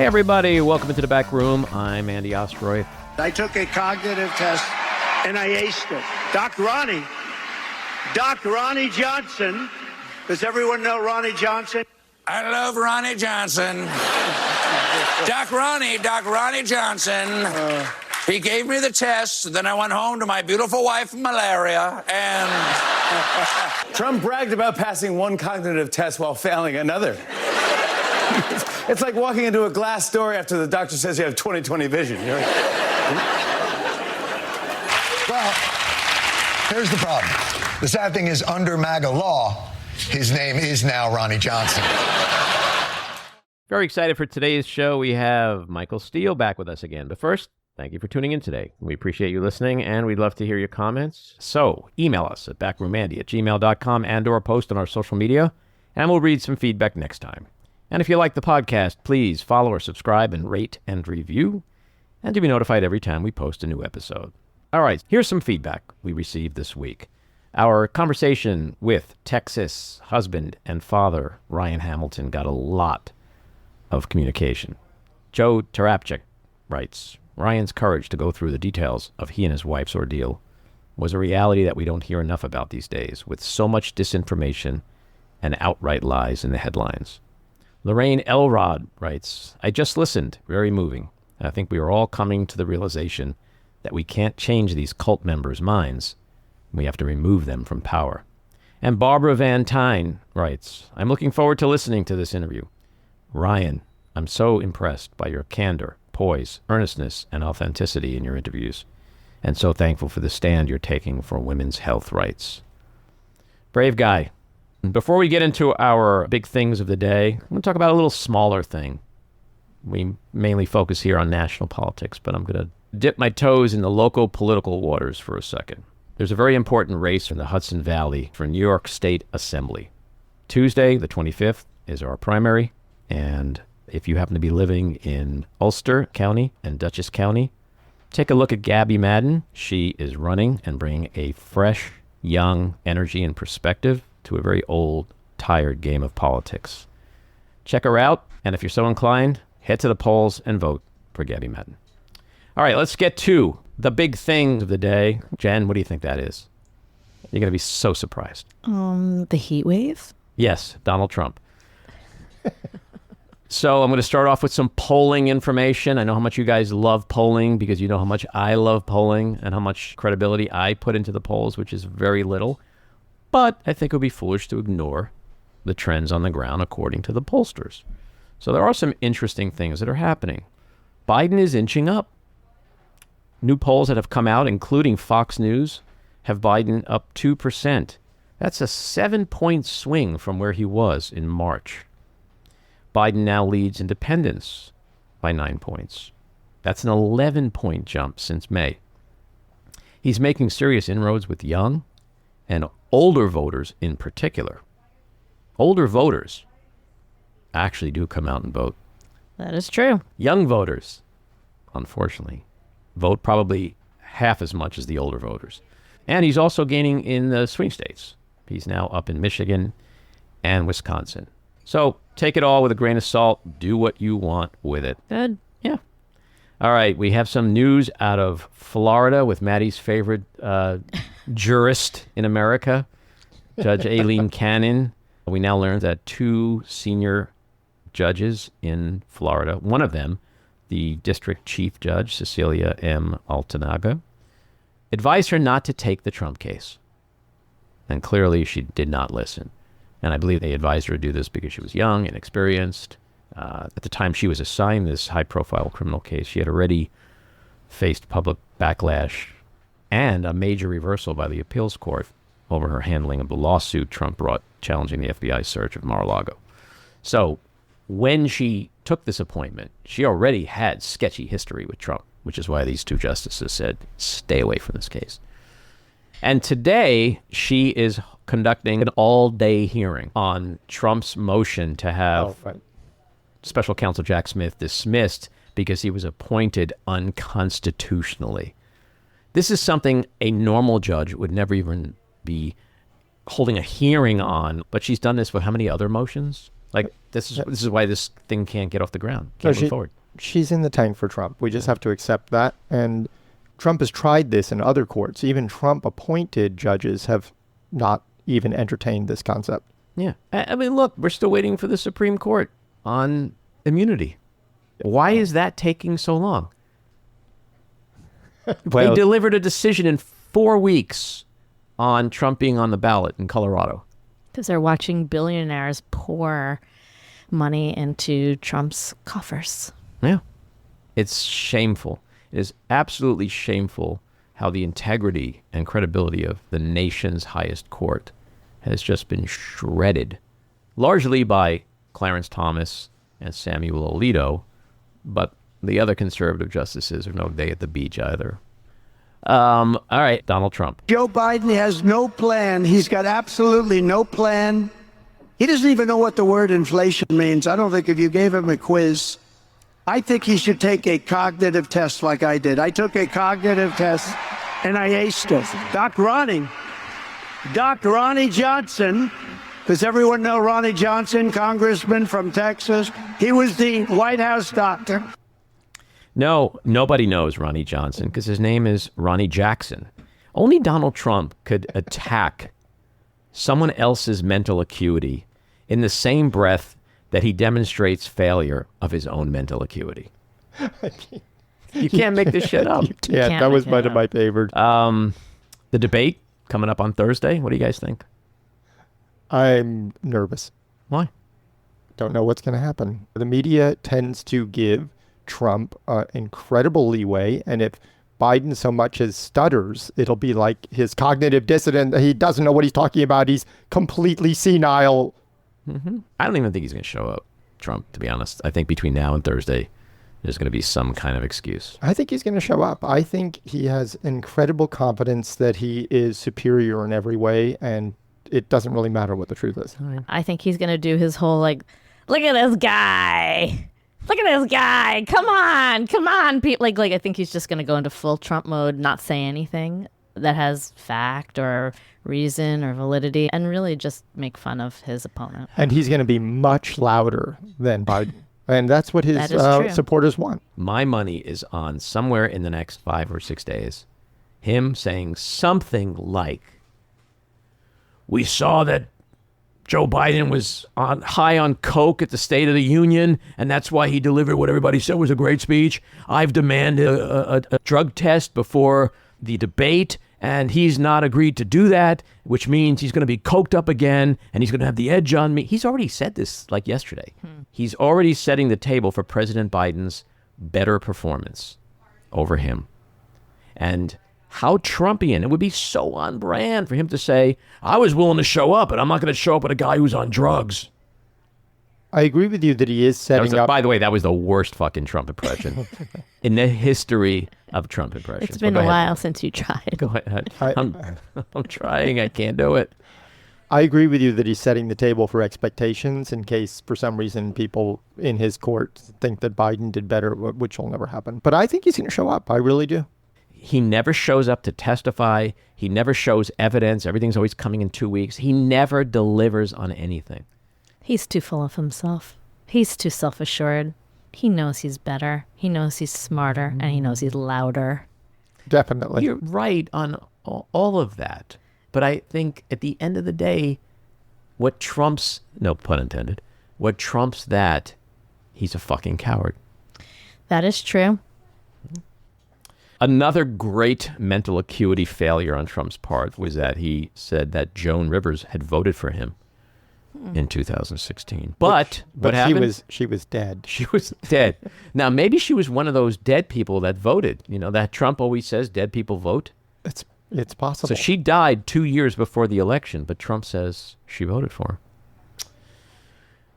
Hey, everybody. Welcome into the back room. I'm Andy Ostroy. I took a cognitive test, and I aced it. Doc Ronnie Johnson. Does everyone know Ronnie Johnson? I love Ronnie Johnson. Doc Ronnie Johnson. He gave me the test, then I went home to my beautiful wife, malaria, and... Trump bragged about passing one cognitive test while failing another. It's like walking into a glass door after the doctor says you have 20/20 vision. You're like... Well, here's the problem. The sad thing is, under MAGA law, his name is now Ronnie Johnson. Very excited for today's show. We have Michael Steele back with us again. But first, thank you for tuning in today. We appreciate you listening, and we'd love to hear your comments. So email us at backroomandy@gmail.com and or post on our social media, and we'll read some feedback next time. And if you like the podcast, please follow or subscribe and rate and review, and to be notified every time we post a new episode. All right, here's some feedback we received this week. Our conversation with Texas husband and father Ryan Hamilton got a lot of communication. Joe Tarapchik writes, Ryan's courage to go through the details of he and his wife's ordeal was a reality that we don't hear enough about these days, with so much disinformation and outright lies in the headlines. Lorraine Elrod writes, I just listened, very moving. I think we are all coming to the realization that we can't change these cult members' minds. We have to remove them from power. And Barbara Van Tyne writes, I'm looking forward to listening to this interview. Ryan, I'm so impressed by your candor, poise, earnestness, and authenticity in your interviews, and so thankful for the stand you're taking for women's health rights. Brave guy. Before we get into our big things of the day, I'm going to talk about a little smaller thing. We mainly focus here on national politics, but I'm going to dip my toes in the local political waters for a second. There's a very important race in the Hudson Valley for New York State Assembly. Tuesday, the 25th, is our primary, and if you happen to be living in Ulster County and Dutchess County, take a look at Gabby Madden. She is running and bringing a fresh, young energy and perspective to a very old, tired game of politics. Check her out, and if you're so inclined, head to the polls and vote for Gabby Madden. All right, let's get to the big thing of the day. Jen, what do you think that is? You're going to be so surprised. The heat wave? Yes, Donald Trump. So I'm going to start off with some polling information. I know how much you guys love polling because you know how much I love polling and how much credibility I put into the polls, which is very little. But I think it would be foolish to ignore the trends on the ground according to the pollsters. So there are some interesting things that are happening. Biden is inching up. New polls that have come out, including Fox News, have Biden up 2%. That's a 7-point swing from where he was in March. Biden now leads independents by 9 points. That's an 11-point jump since May. He's making serious inroads with young and older voters in particular. Older voters actually do come out and vote. That is true. Young voters, unfortunately, vote probably half as much as the older voters. And he's also gaining in the swing states. He's now up in Michigan and Wisconsin. So take it all with a grain of salt. Do what you want with it. Good. Yeah. All right. We have some news out of Florida with Maddie's favorite jurist in America, Judge Aileen Cannon. We now learned that 2 senior judges in Florida, one of them, the district chief judge, Cecilia M. Altanaga, advised her not to take the Trump case. And clearly she did not listen. And I believe they advised her to do this because she was young and inexperienced. At the time she was assigned this high-profile criminal case, she had already faced public backlash and a major reversal by the appeals court over her handling of the lawsuit Trump brought challenging the FBI search of Mar-a-Lago. So when she took this appointment, she already had sketchy history with Trump, which is why these 2 justices said, stay away from this case. And today, she is conducting an all-day hearing on Trump's motion to have special counsel Jack Smith dismissed because he was appointed unconstitutionally. This is something a normal judge would never even be holding a hearing on, but she's done this with how many other motions? Like, this is why this thing can't get off the ground. Can't move forward. She's in the tank for Trump. We just have to accept that. And Trump has tried this in other courts. Even Trump-appointed judges have not even entertained this concept. Yeah. I mean, look, we're still waiting for the Supreme Court on immunity. Why is that taking so long? Well, they delivered a decision in 4 weeks on Trump being on the ballot in Colorado. Because they're watching billionaires pour money into Trump's coffers. Yeah. It's shameful. It is absolutely shameful how the integrity and credibility of the nation's highest court has just been shredded, largely by Clarence Thomas and Samuel Alito, but the other conservative justices are no day at the beach either. All right, Donald Trump. Joe Biden has no plan. He's got absolutely no plan. He doesn't even know what the word inflation means. I don't think if you gave him a quiz, I think he should take a cognitive test like I did. I took a cognitive test and I aced it. Dr. Ronnie Johnson, does everyone know Ronnie Johnson, congressman from Texas? He was the White House doctor. No, nobody knows Ronnie Johnson because his name is Ronnie Jackson. Only Donald Trump could attack someone else's mental acuity in the same breath that he demonstrates failure of his own mental acuity. You can't make this shit up. Yeah, that was one of my favorite. The debate coming up on Thursday. What do you guys think? I'm nervous. Why? Don't know what's going to happen. The media tends to give Trump incredible leeway, and if Biden so much as stutters, it'll be like his cognitive dissonance. He doesn't know what he's talking about. He's completely senile. Mm-hmm. I don't even think he's going to show up, Trump, to be honest. I think between now and Thursday, there's going to be some kind of excuse. I think he's going to show up. I think he has incredible confidence that he is superior in every way, and it doesn't really matter what the truth is. I think he's going to do his whole, like, look at this guy. Look at this guy. Come on. People, like I think he's just going to go into full Trump mode, not say anything that has fact or reason or validity, and really just make fun of his opponent. And he's going to be much louder than Biden. And that's what his supporters want. My money is on somewhere in the next 5 or 6 days, him saying something like, we saw that Joe Biden was high on coke at the State of the Union, and that's why he delivered what everybody said was a great speech. I've demanded a drug test before the debate, and he's not agreed to do that, which means he's going to be coked up again, and he's going to have the edge on me. He's already said this like yesterday. He's already setting the table for President Biden's better performance over him. And how Trumpian. It would be so on brand for him to say, I was willing to show up, but I'm not going to show up with a guy who's on drugs. I agree with you that he is setting up. By the way, that was the worst fucking Trump impression in the history of Trump impressions. It's been a while since you tried. Go ahead. I'm trying. I can't do it. I agree with you that he's setting the table for expectations in case, for some reason, people in his court think that Biden did better, which will never happen. But I think he's going to show up. I really do. He never shows up to testify. He never shows evidence. Everything's always coming in 2 weeks. He never delivers on anything. He's too full of himself. He's too self-assured. He knows he's better. He knows he's smarter, and he knows he's louder. Definitely. You're right on all of that. But I think at the end of the day, what trumps, no pun intended, what trumps that, he's a fucking coward. That is true. Another great mental acuity failure on Trump's part was that he said that Joan Rivers had voted for him in 2016. But what happened? She was dead. She was dead. Now, maybe she was one of those dead people that voted. You know, that Trump always says dead people vote. It's possible. So she died 2 years before the election, but Trump says she voted for him.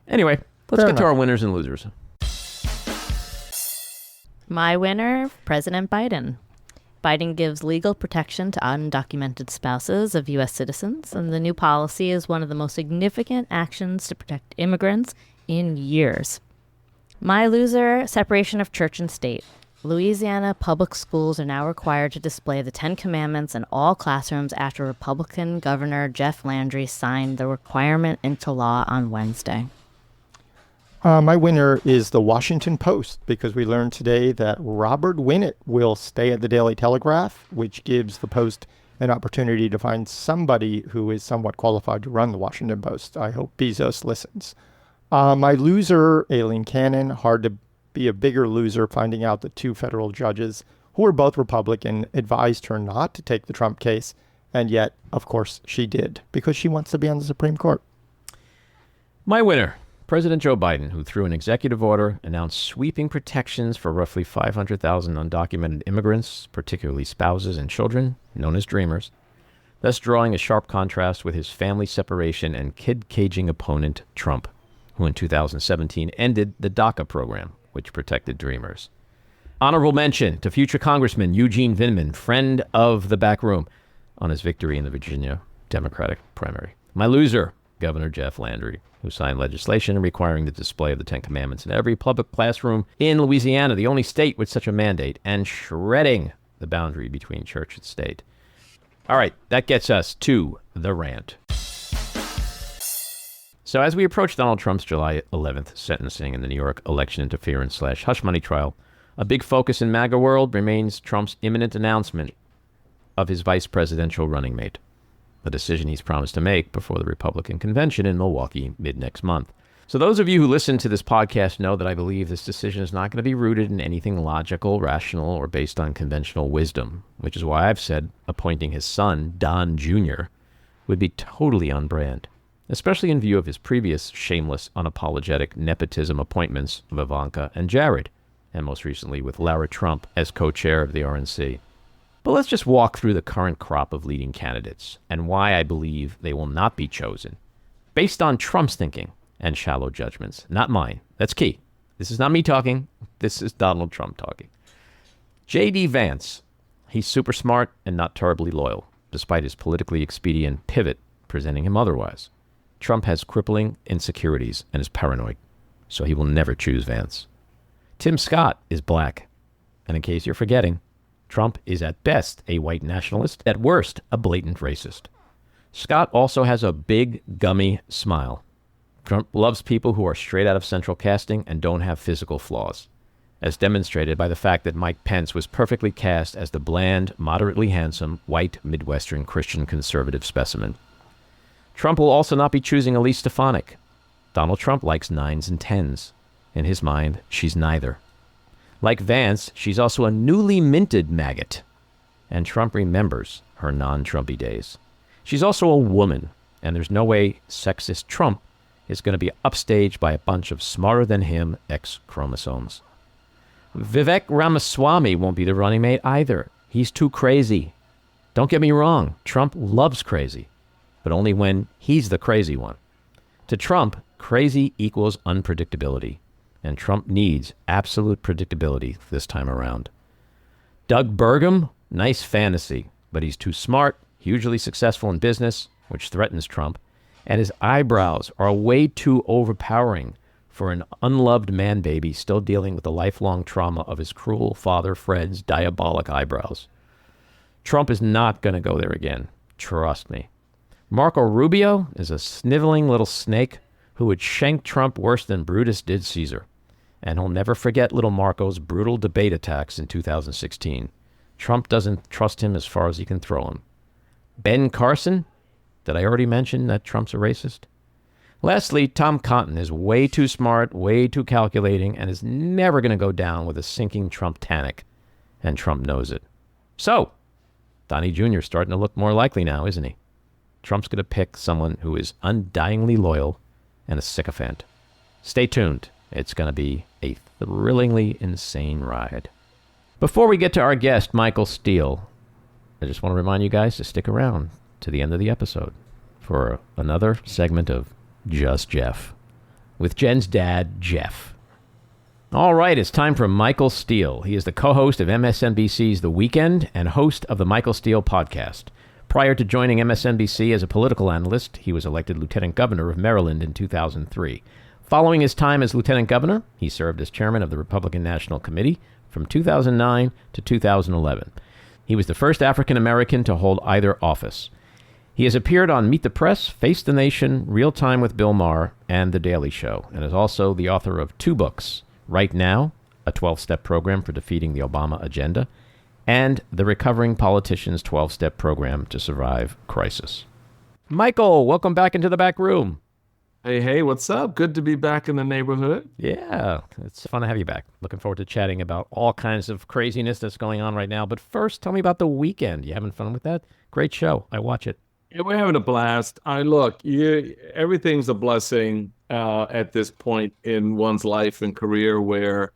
Anyway, let's get to our winners and losers. My winner, President Biden. Biden gives legal protection to undocumented spouses of U.S. citizens, and the new policy is one of the most significant actions to protect immigrants in years. My loser, separation of church and state. Louisiana public schools are now required to display the 10 Commandments in all classrooms after Republican Governor Jeff Landry signed the requirement into law on Wednesday. My winner is the Washington Post, because we learned today that Robert Winnett will stay at the Daily Telegraph, which gives the Post an opportunity to find somebody who is somewhat qualified to run the Washington Post. I hope Bezos listens. My loser, Aileen Cannon, hard to be a bigger loser finding out that 2 federal judges, who are both Republican, advised her not to take the Trump case. And yet, of course, she did, because she wants to be on the Supreme Court. My winner, President Joe Biden, who through an executive order announced sweeping protections for roughly 500,000 undocumented immigrants, particularly spouses and children, known as Dreamers, thus drawing a sharp contrast with his family separation and kid-caging opponent, Trump, who in 2017 ended the DACA program, which protected Dreamers. Honorable mention to future Congressman Eugene Vindman, friend of the back room, on his victory in the Virginia Democratic primary. My loser, Governor Jeff Landry, who signed legislation requiring the display of the Ten Commandments in every public classroom in Louisiana, the only state with such a mandate, and shredding the boundary between church and state. All right, that gets us to the rant. So as we approach Donald Trump's July 11th sentencing in the New York election interference / hush money trial, a big focus in MAGA world remains Trump's imminent announcement of his vice presidential running mate, a decision he's promised to make before the Republican convention in Milwaukee mid-next month. So those of you who listen to this podcast know that I believe this decision is not going to be rooted in anything logical, rational, or based on conventional wisdom, which is why I've said appointing his son, Don Jr., would be totally on brand, especially in view of his previous shameless, unapologetic nepotism appointments of Ivanka and Jared, and most recently with Lara Trump as co-chair of the RNC. But let's just walk through the current crop of leading candidates and why I believe they will not be chosen, based on Trump's thinking and shallow judgments, not mine. That's key. This is not me talking. This is Donald Trump talking. J.D. Vance. He's super smart and not terribly loyal, despite his politically expedient pivot presenting him otherwise. Trump has crippling insecurities and is paranoid, so he will never choose Vance. Tim Scott is black. And in case you're forgetting, Trump is at best a white nationalist, at worst a blatant racist. Scott also has a big, gummy smile. Trump loves people who are straight out of central casting and don't have physical flaws, as demonstrated by the fact that Mike Pence was perfectly cast as the bland, moderately handsome, white, Midwestern Christian conservative specimen. Trump will also not be choosing Elise Stefanik. Donald Trump likes 9s and 10s. In his mind, she's neither. Like Vance, she's also a newly minted maggot, and Trump remembers her non-Trumpy days. She's also a woman, and there's no way sexist Trump is going to be upstaged by a bunch of smarter-than-him X chromosomes. Vivek Ramaswamy won't be the running mate either. He's too crazy. Don't get me wrong, Trump loves crazy, but only when he's the crazy one. To Trump, crazy equals unpredictability. And Trump needs absolute predictability this time around. Doug Burgum, nice fantasy, but he's too smart, hugely successful in business, which threatens Trump, and his eyebrows are way too overpowering for an unloved man-baby still dealing with the lifelong trauma of his cruel father Fred's diabolic eyebrows. Trump is not going to go there again. Trust me. Marco Rubio is a sniveling little snake who would shank Trump worse than Brutus did Caesar. And he'll never forget little Marco's brutal debate attacks in 2016. Trump doesn't trust him as far as he can throw him. Ben Carson? Did I already mention that Trump's a racist? Lastly, Tom Cotton is way too smart, way too calculating, and is never going to go down with a sinking Trump-tanic. And Trump knows it. So, Donnie Jr. is starting to look more likely now, isn't he? Trump's going to pick someone who is undyingly loyal and a sycophant. Stay tuned. It's going to be a thrillingly insane ride. Before we get to our guest, Michael Steele, I just want to remind you guys to stick around to the end of the episode for another segment of Just Jeff with Jen's dad, Jeff. All right, it's time for Michael Steele. He is the co-host of MSNBC's The Weekend and host of the Michael Steele Podcast. Prior to joining MSNBC as a political analyst, he was elected Lieutenant Governor of Maryland in 2003. Following his time as Lieutenant Governor, he served as chairman of the Republican National Committee from 2009 to 2011. He was the first African American to hold either office. He has appeared on Meet the Press, Face the Nation, Real Time with Bill Maher, and The Daily Show, and is also the author of 2 books, Right Now, a 12-step program for defeating the Obama agenda, and The Recovering Politician's 12-step program to survive crisis. Michael, welcome back into the back room. Hey, what's up? Good to be back in the neighborhood. Yeah, it's fun to have you back. Looking forward to chatting about all kinds of craziness that's going on right now. But first, tell me about The Weeknd. You having fun with that? Great show. I watch it. Yeah, we're having a blast. Everything's a blessing at this point in one's life and career where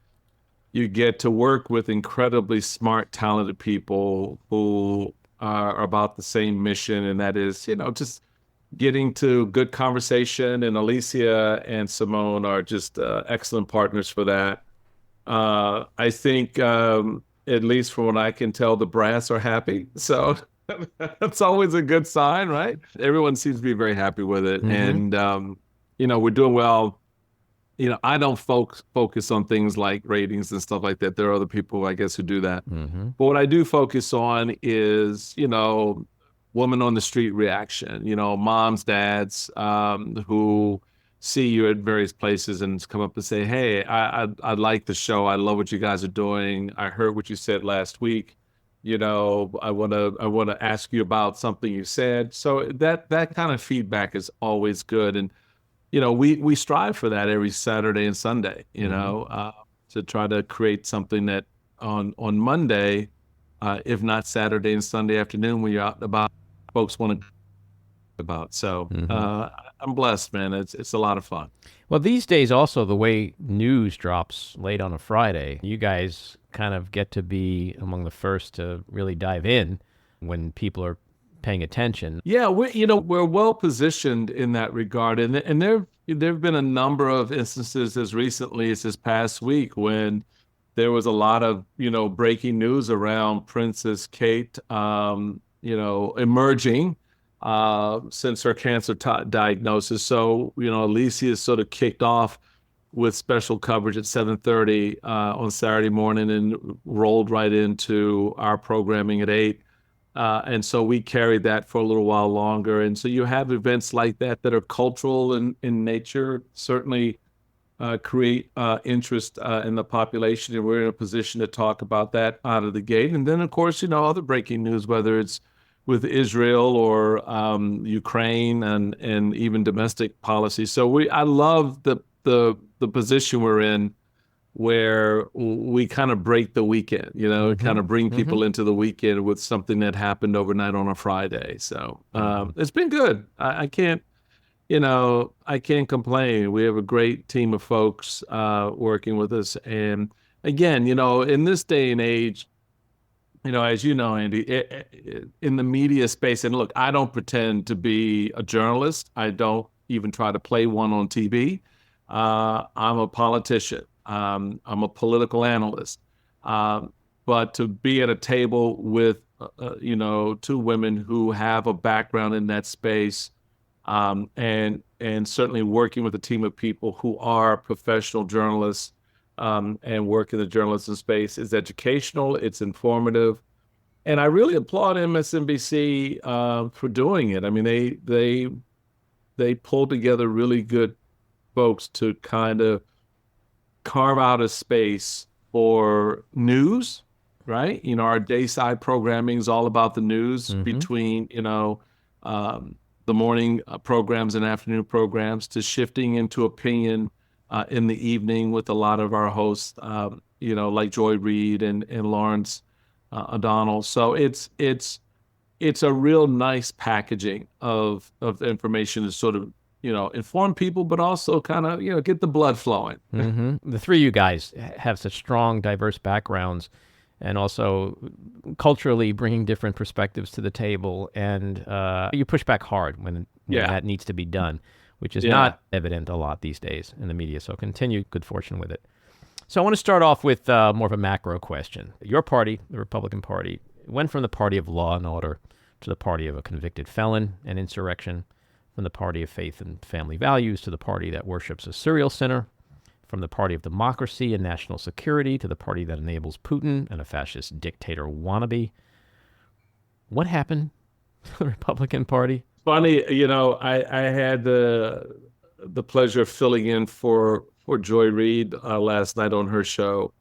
you get to work with incredibly smart, talented people who are about the same mission, and that is, just getting to good conversation. And Alicia and Simone are just excellent partners for that. I think, at least from what I can tell, the brass are happy. So that's always a good sign, right? Everyone seems to be very happy with it. Mm-hmm. And, we're doing well. I don't focus on things like ratings and stuff like that. There are other people, I guess, who do that. Mm-hmm. But what I do focus on is, woman on the street reaction, moms, dads, who see you at various places and come up and say, hey, I like the show. I love what you guys are doing. I heard what you said last week. I want to ask you about something you said. So that kind of feedback is always good. And, we strive for that every Saturday and Sunday, to try to create something that on Monday, if not Saturday and Sunday afternoon, when you're out and about, folks want to about. So I'm blessed, man. It's a lot of fun. Well, these days also, the way news drops late on a Friday, you guys kind of get to be among the first to really dive in when people are paying attention. Yeah, we're well positioned in that regard, and there've been a number of instances as recently as this past week when there was a lot of breaking news around Princess Kate, emerging since her cancer diagnosis. So Alicia is sort of kicked off with special coverage at 7:30 on Saturday morning and rolled right into our programming at 8. And so we carried that for a little while longer. And so you have events like that are cultural in nature, certainly create interest in the population. And we're in a position to talk about that out of the gate. And then, of course, other breaking news, whether it's with Israel or Ukraine and even domestic policy. So I love the position we're in, where we kind of break the weekend, kind of bring people into the weekend with something that happened overnight on a Friday. So it's been good. I can't complain. We have a great team of folks working with us. And again, in this day and age, as you know, Andy, in the media space, and look, I don't pretend to be a journalist. I don't even try to play one on TV. I'm a politician. I'm a political analyst. But to be at a table with, 2 women who have a background in that space, and certainly working with a team of people who are professional journalists, and work in the journalism space is educational, it's informative. And I really applaud MSNBC for doing it. I mean, they pulled together really good folks to kind of carve out a space for news, right? Our dayside programming is all about the news between, the morning programs and afternoon programs to shifting into opinion in the evening with a lot of our hosts, like Joy Reid and Lawrence O'Donnell. So it's a real nice packaging of information to sort of, inform people, but also kind of, get the blood flowing. The 3 of you guys have such strong, diverse backgrounds, and also culturally bringing different perspectives to the table. And you push back hard when that needs to be done, which is not evident a lot these days in the media. So continue good fortune with it. So I want to start off with more of a macro question. Your party, the Republican Party, went from the party of law and order to the party of a convicted felon and insurrection, from the party of faith and family values to the party that worships a serial sinner, from the party of democracy and national security to the party that enables Putin and a fascist dictator wannabe. What happened to the Republican Party? funny, I had the pleasure of filling in for Joy Reid last night on her show,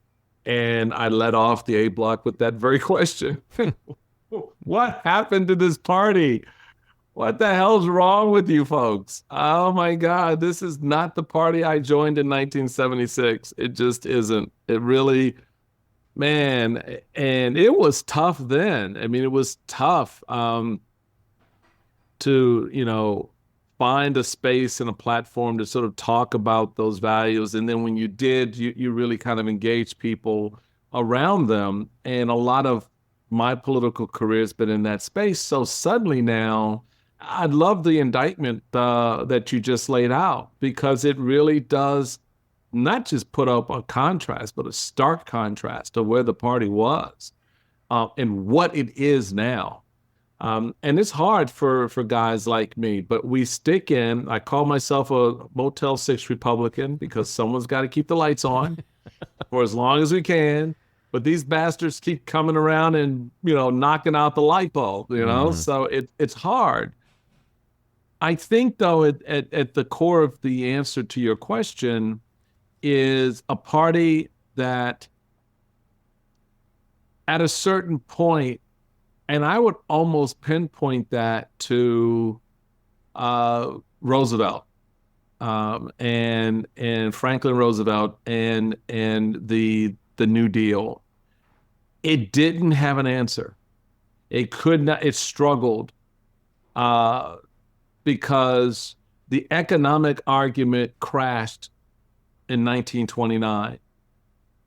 and I led off the A block with that very question. What happened to this party? What the hell's wrong with you folks? Oh my God, this is not the party I joined in 1976. It just isn't. It really, man, and it was tough then. I mean, it was tough to, find a space and a platform to sort of talk about those values. And then when you did, you really kind of engaged people around them. And a lot of my political career has been in that space. So suddenly now, I love the indictment that you just laid out, because it really does not just put up a contrast, but a stark contrast to where the party was and what it is now. And it's hard for guys like me, but we stick in. I call myself a Motel 6 Republican because someone's got to keep the lights on for as long as we can. But these bastards keep coming around and, knocking out the light bulb, So it's hard. I think, though, at the core of the answer to your question is a party that at a certain point, and I would almost pinpoint that to Roosevelt and Franklin Roosevelt and the New Deal. It didn't have an answer. It could not. It struggled because the economic argument crashed in 1929,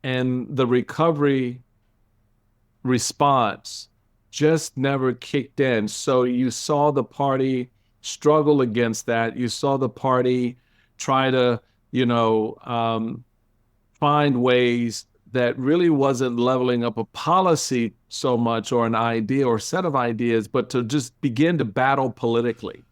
and the recovery response just never kicked in. So you saw the party struggle against that. You saw the party try to, find ways that really wasn't leveling up a policy so much or an idea or set of ideas, but to just begin to battle politically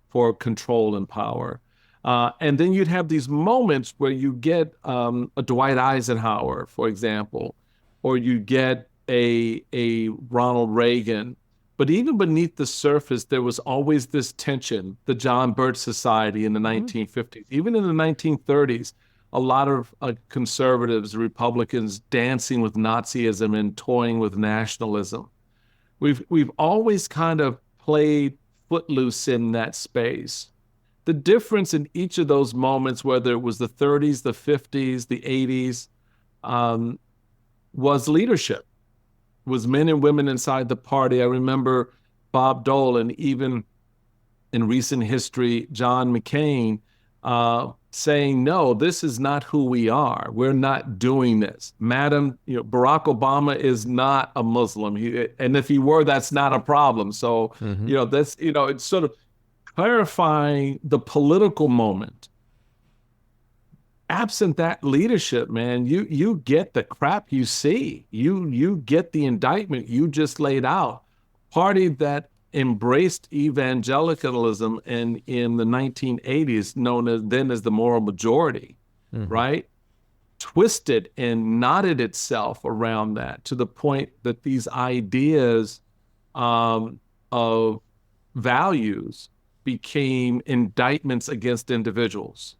for control and power. And then you'd have these moments where you get a Dwight Eisenhower, for example, or you get a Ronald Reagan. But even beneath the surface, there was always this tension, the John Birch Society in the 1950s. Even in the 1930s, a lot of conservatives, Republicans dancing with Nazism and toying with nationalism. We've always kind of played footloose in that space. The difference in each of those moments, whether it was the 30s, the 50s, the 80s, was leadership, was men and women inside the party. I remember Bob Dole, and even in recent history, John McCain, saying, no, this is not who we are. We're not doing this. Madam, Barack Obama is not a Muslim. And if he were, that's not a problem. So, that's, it's sort of clarifying the political moment. Absent that leadership, man, you get the crap you see. You get the indictment you just laid out. Party that embraced evangelicalism in the 1980s, known then as the moral majority, right? Twisted and knotted itself around that to the point that these ideas of values became indictments against individuals.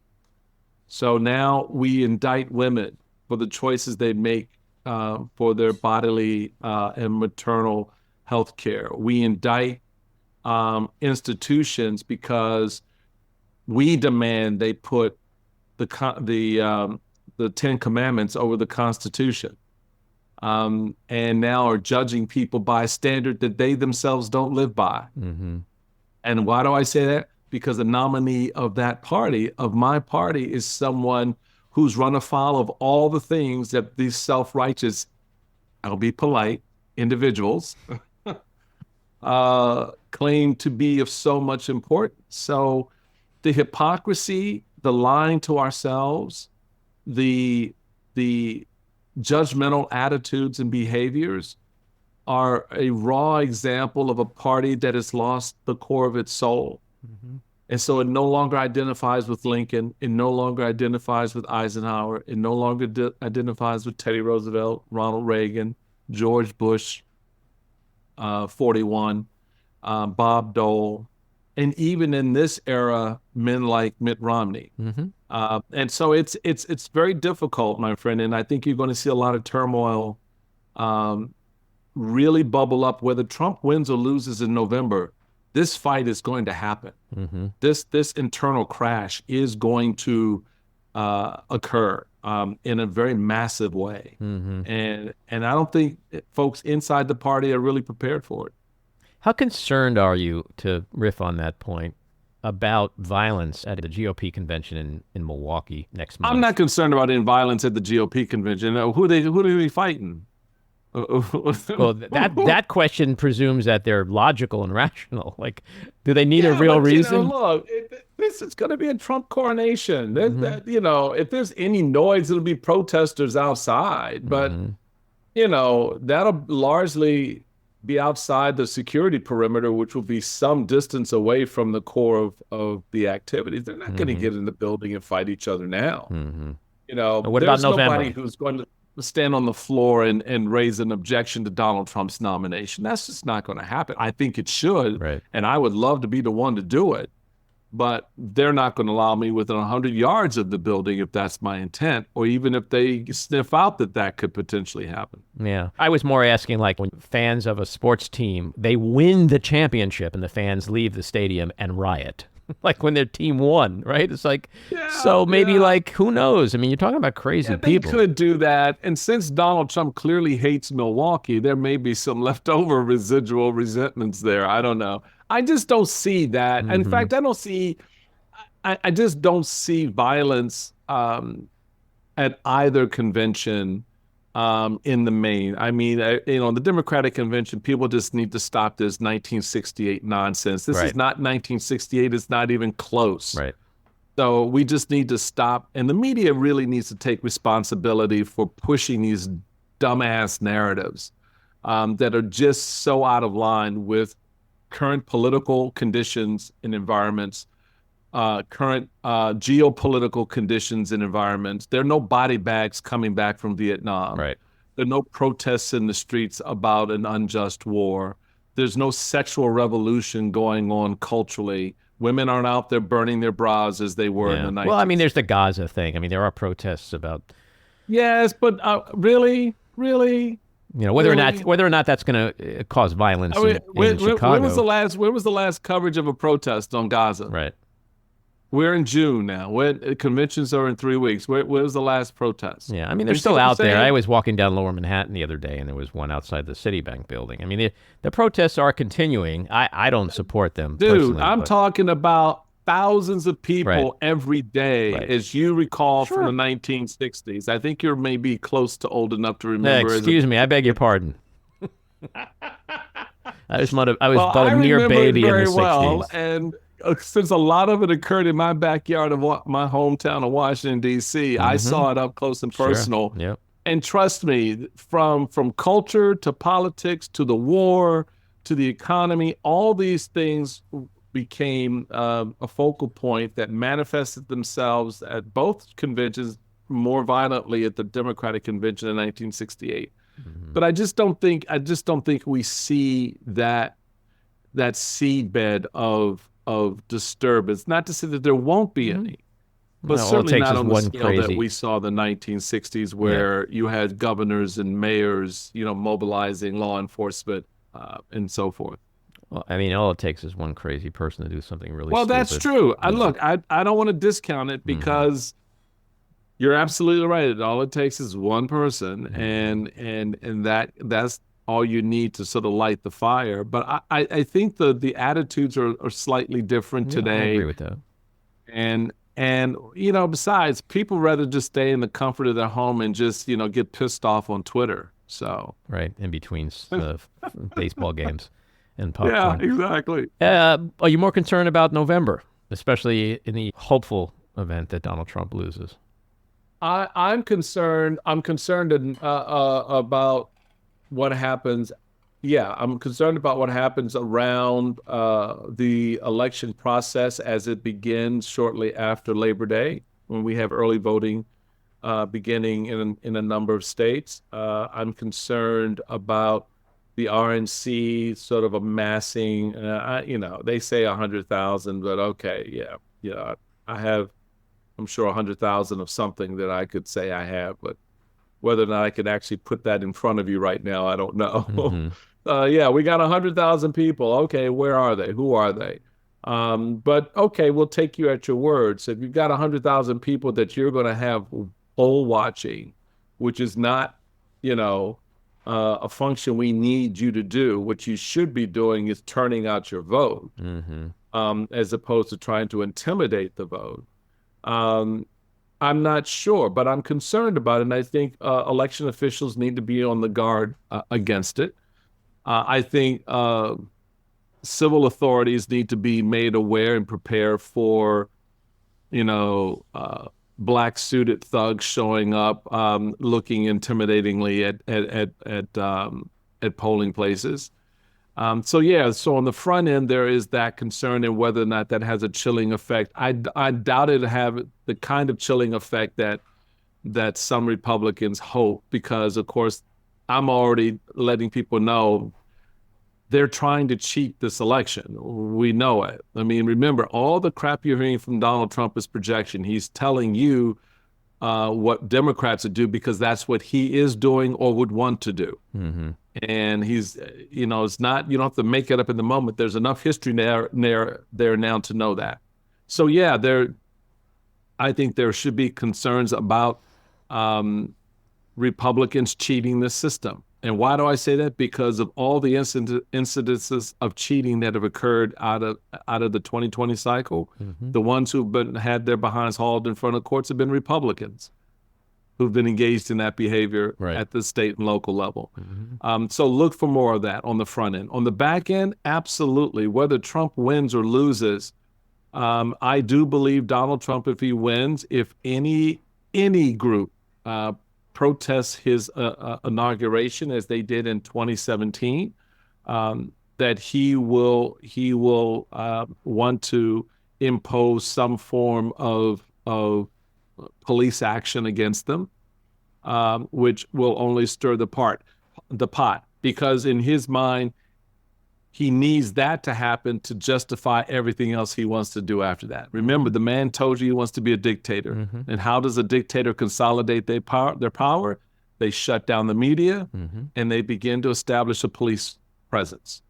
So now we indict women for the choices they make for their bodily and maternal health care. We indict institutions because we demand they put the Ten Commandments over the Constitution, and now are judging people by a standard that they themselves don't live by. And why do I say that? Because the nominee of that party, of my party, is someone who's run afoul of all the things that these self-righteous, I'll be polite, individuals claim to be of so much importance. So the hypocrisy, the lying to ourselves, the judgmental attitudes and behaviors are a raw example of a party that has lost the core of its soul. And so it no longer identifies with Lincoln. It no longer identifies with Eisenhower. It no longer identifies with Teddy Roosevelt, Ronald Reagan, George Bush, 41, Bob Dole, and even in this era, men like Mitt Romney. And so it's very difficult, my friend. And I think you're going to see a lot of turmoil really bubble up. Whether Trump wins or loses in November, this fight is going to happen. This internal crash is going to occur in a very massive way. And I don't think folks inside the party are really prepared for it. How concerned are you, to riff on that point, about violence at the GOP convention in Milwaukee next month? I'm not concerned about any violence at the GOP convention. Who are they fighting? Well, that question presumes that they're logical and rational. Like, do they need a real reason? Look, this is going to be a Trump coronation. If there's any noise, it'll be protesters outside. But, that'll largely be outside the security perimeter, which will be some distance away from the core of the activities. They're not going to get in the building and fight each other now. What about there's November? Nobody who's going to stand on the floor and raise an objection to Donald Trump's nomination. That's just not going to happen. I think it should, right. And I would love to be the one to do it, but they're not going to allow me within 100 yards of the building if that's my intent, or even if they sniff out that could potentially happen. Yeah. I was more asking, like, when fans of a sports team, they win the championship and the fans leave the stadium and riot. Like when their team won, right? It's like, like, who knows? I mean, you're talking about crazy people. They could do that. And since Donald Trump clearly hates Milwaukee, there may be some leftover residual resentments there. I don't know. I just don't see that. In fact, I just don't see violence at either convention in the main. I mean, the Democratic convention, people just need to stop this 1968 nonsense. This is not 1968. It's not even close. Right. So we just need to stop. And the media really needs to take responsibility for pushing these dumbass narratives that are just so out of line with current political conditions and environments, current geopolitical conditions and environments. There are no body bags coming back from Vietnam. Right. There are no protests in the streets about an unjust war. There's no sexual revolution going on culturally. Women aren't out there burning their bras as they were in the 90s. Well, I mean, there's the Gaza thing. I mean, there are protests about... Yes, but really? Whether or not that's going to cause violence in Chicago. When was the last coverage of a protest on Gaza? Right. We're in June now. Conventions are in 3 weeks. Where was the last protest? Yeah, I mean, they're still out there. I was walking down Lower Manhattan the other day, and there was one outside the Citibank building. I mean, the protests are continuing. I don't support them, dude. I'm talking about thousands of people Right. every day, Right. as you recall Sure. from the 1960s. I think you're maybe close to old enough to remember. Excuse me, I beg your pardon. I was but a mere remember baby it very in the 60s. well, and since a lot of it occurred in my backyard of my hometown of Washington, D.C., I saw it up close and personal. Sure. Yep. And trust me, from culture to politics to the war to the economy, all these things became a focal point that manifested themselves at both conventions, more violently at the Democratic convention in 1968. But I just don't think we see that seedbed of disturbance. Not to say that there won't be any, but certainly not on the scale that we saw the 1960s, where you had governors and mayors, mobilizing law enforcement and so forth. Well, I mean, all it takes is one crazy person to do something really Well, stupid. that's true. Look, I don't want to discount it, because you're absolutely right. All it takes is one person, and that's all you need to sort of light the fire. But I think the attitudes are slightly different today. I agree with that. And besides, people rather just stay in the comfort of their home and just get pissed off on Twitter. So right in between baseball games and popcorn. Yeah, exactly. Are you more concerned about November, especially in the hopeful event that Donald Trump loses? I'm concerned. I'm concerned about what happens. Yeah, I'm concerned about what happens around the election process as it begins shortly after Labor Day, when we have early voting beginning in a number of states. I'm concerned about the RNC sort of amassing, they say 100,000, but okay, yeah, I'm sure 100,000 of something that I could say I have, but whether or not I could actually put that in front of you right now, I don't know. Mm-hmm. We got 100,000 people. Okay, where are they? Who are they? But okay, we'll take you at your word. So if you've got 100,000 people that you're going to have poll watching, which is not, a function we need you to do. What you should be doing is turning out your vote, as opposed to trying to intimidate the vote. I'm not sure, but I'm concerned about it, and I think election officials need to be on the guard against it. I think civil authorities need to be made aware and prepare for, black suited thugs showing up, looking intimidatingly at polling places. So on the front end, there is that concern and whether or not that has a chilling effect. I doubt it'll have the kind of chilling effect that some Republicans hope, because, of course, I'm already letting people know they're trying to cheat this election. We know it. I mean, remember, all the crap you're hearing from Donald Trump is projection. He's telling you what Democrats would do because that's what he is doing or would want to do. Mm-hmm. And he's, it's not, you don't have to make it up in the moment. There's enough history there now to know that. So I think there should be concerns about Republicans cheating the system. And why do I say that? Because of all the incidences of cheating that have occurred out of the 2020 cycle. Mm-hmm. The ones who've had their behinds hauled in front of courts have been Republicans who've been engaged in that behavior at the state and local level. Mm-hmm. So look for more of that on the front end. On the back end, absolutely. Whether Trump wins or loses, I do believe Donald Trump, if he wins, if any group protests his inauguration as they did in 2017, that he will want to impose some form of police action against them, which will only stir the pot, because in his mind, he needs that to happen to justify everything else he wants to do after that. Remember, the man told you he wants to be a dictator. Mm-hmm. And how does a dictator consolidate their power? They shut down the media, and they begin to establish a police presence.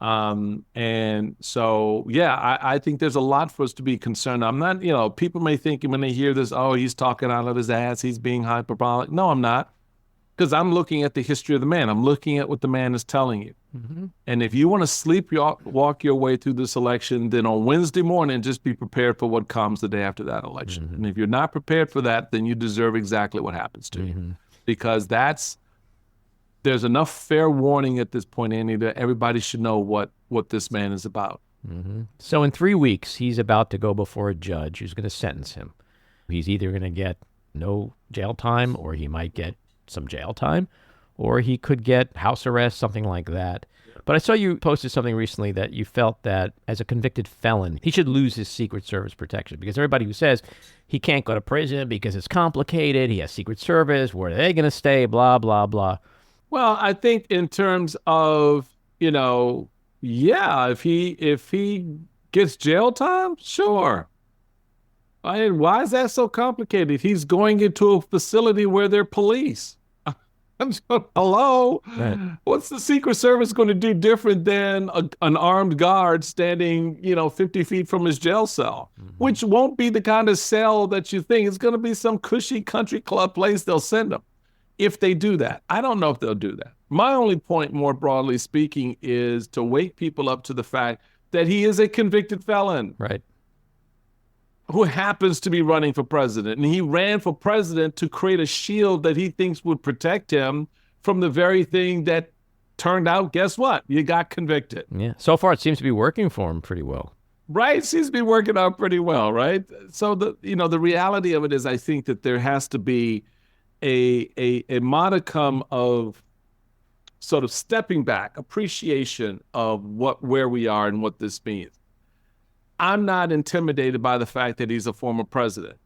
And so, I think there's a lot for us to be concerned. I'm not, people may think when they hear this, oh, he's talking out of his ass, he's being hyperbolic. No, I'm not. Because I'm looking at the history of the man. I'm looking at what the man is telling you. Mm-hmm. And if you want to walk your way through this election, then on Wednesday morning, just be prepared for what comes the day after that election. Mm-hmm. And if you're not prepared for that, then you deserve exactly what happens to you. Because there's enough fair warning at this point, Andy, that everybody should know what this man is about. Mm-hmm. So in 3 weeks, he's about to go before a judge who's going to sentence him. He's either going to get no jail time, or he might get some jail time, or he could get house arrest, something like that. But I saw you posted something recently that you felt that as a convicted felon, he should lose his Secret Service protection, because everybody who says he can't go to prison because it's complicated, he has Secret Service, where are they going to stay, blah, blah, blah. Well, I think in terms of, if he gets jail time, sure. I mean, why is that so complicated? He's going into a facility where there are police. Hello? Right. What's the Secret Service going to do different than an armed guard standing, 50 feet from his jail cell, which won't be the kind of cell that you think. It's going to be some cushy country club place they'll send him if they do that. I don't know if they'll do that. My only point, more broadly speaking, is to wake people up to the fact that he is a convicted felon. Right. Who happens to be running for president. And he ran for president to create a shield that he thinks would protect him from the very thing that turned out, guess what? You got convicted. Yeah. So far, it seems to be working for him pretty well. Right. It seems to be working out pretty well, right? So the reality of it is, I think that there has to be a modicum of sort of stepping back, appreciation of where we are and what this means. I'm not intimidated by the fact that he's a former president.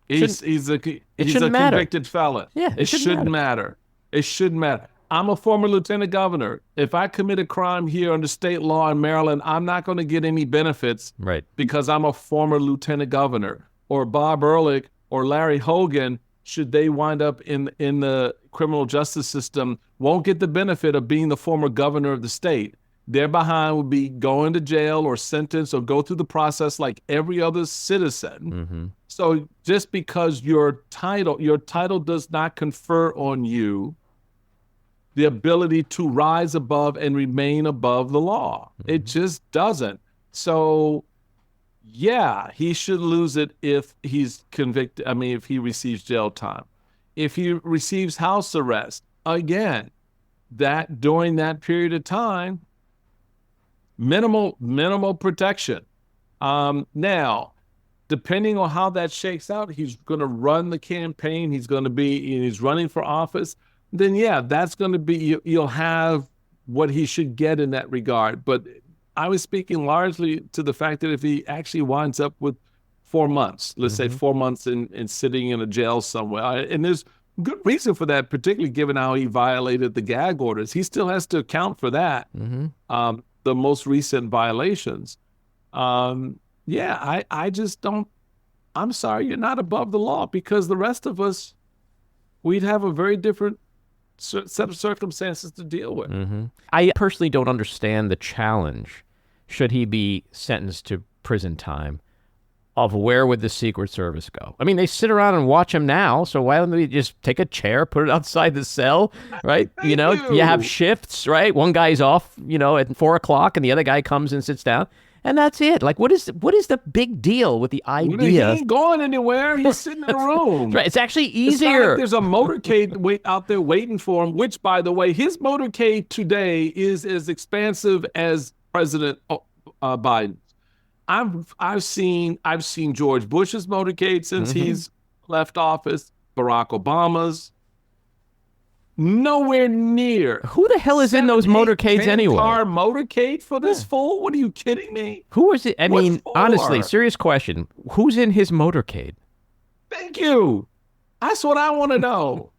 He's a convicted felon. Yeah, it shouldn't matter. It shouldn't matter. I'm a former lieutenant governor. If I commit a crime here under state law in Maryland, I'm not going to get any benefits because I'm a former lieutenant governor. Or Bob Ehrlich or Larry Hogan, should they wind up in the criminal justice system, won't get the benefit of being the former governor of the state. Their behind will be going to jail or sentenced or go through the process like every other citizen. So just because your title does not confer on you the ability to rise above and remain above the law. It just doesn't. So yeah, he should lose it if he's convicted. I mean, if he receives jail time. If he receives house arrest, again, that during that period of time, minimal protection. Now, depending on how that shakes out, he's going to run the campaign. He's running for office. Then yeah, that's going to be, you'll have what he should get in that regard. But I was speaking largely to the fact that if he actually winds up with 4 months, let's say 4 months in sitting in a jail somewhere, and there's good reason for that, particularly given how he violated the gag orders. He still has to account for that, the most recent violations. I just don't, I'm sorry, you're not above the law, because the rest of us, we'd have a very different set of circumstances to deal with. I personally don't understand the challenge, should he be sentenced to prison time, of where would the Secret Service go? I mean, they sit around and watch him now, so why don't they just take a chair, put it outside the cell, right? You have shifts, right? One guy's off, at 4 o'clock, and the other guy comes and sits down. And that's it. Like, what is the big deal with the idea? He ain't going anywhere. He's sitting in a room. Right. It's actually easier. It's not like there's a motorcade out there waiting for him, which, by the way, his motorcade today is as expansive as President Biden's. I've seen George Bush's motorcade since he's left office, Barack Obama's. Nowhere near. Who the hell is in those motorcades anyway? Car motorcade for this fool? What are you kidding me? Who is it? I mean, honestly, serious question. Who's in his motorcade? Thank you. That's what I want to know.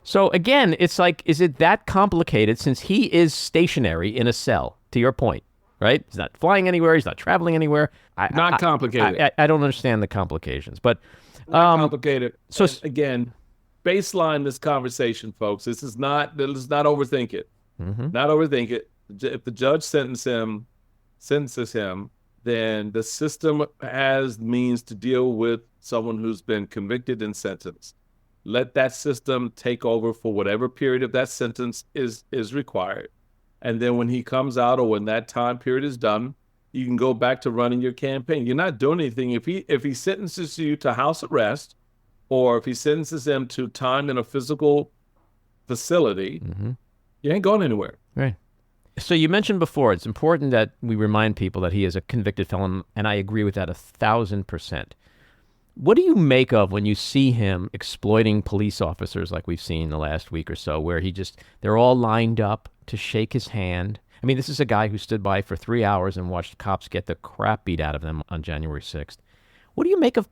So again, it's like, is it that complicated, since he is stationary in a cell, to your point, right? He's not flying anywhere. He's not traveling anywhere. Not complicated. I don't understand the complications, but not complicated. So again, baseline this conversation, folks. Let's not overthink it. Not overthink it. If the judge sentences him, then the system has means to deal with someone who's been convicted and sentenced. Let that system take over for whatever period of that sentence is required. And then when he comes out, or when that time period is done, you can go back to running your campaign. You're not doing anything. If he sentences you to house arrest, or if he sentences them to time in a physical facility, you ain't going anywhere. Right. So you mentioned before, it's important that we remind people that he is a convicted felon, and I agree with that 1,000%. What do you make of when you see him exploiting police officers like we've seen the last week or so, where they're all lined up to shake his hand? I mean, this is a guy who stood by for 3 hours and watched cops get the crap beat out of them on January 6th. What do you make of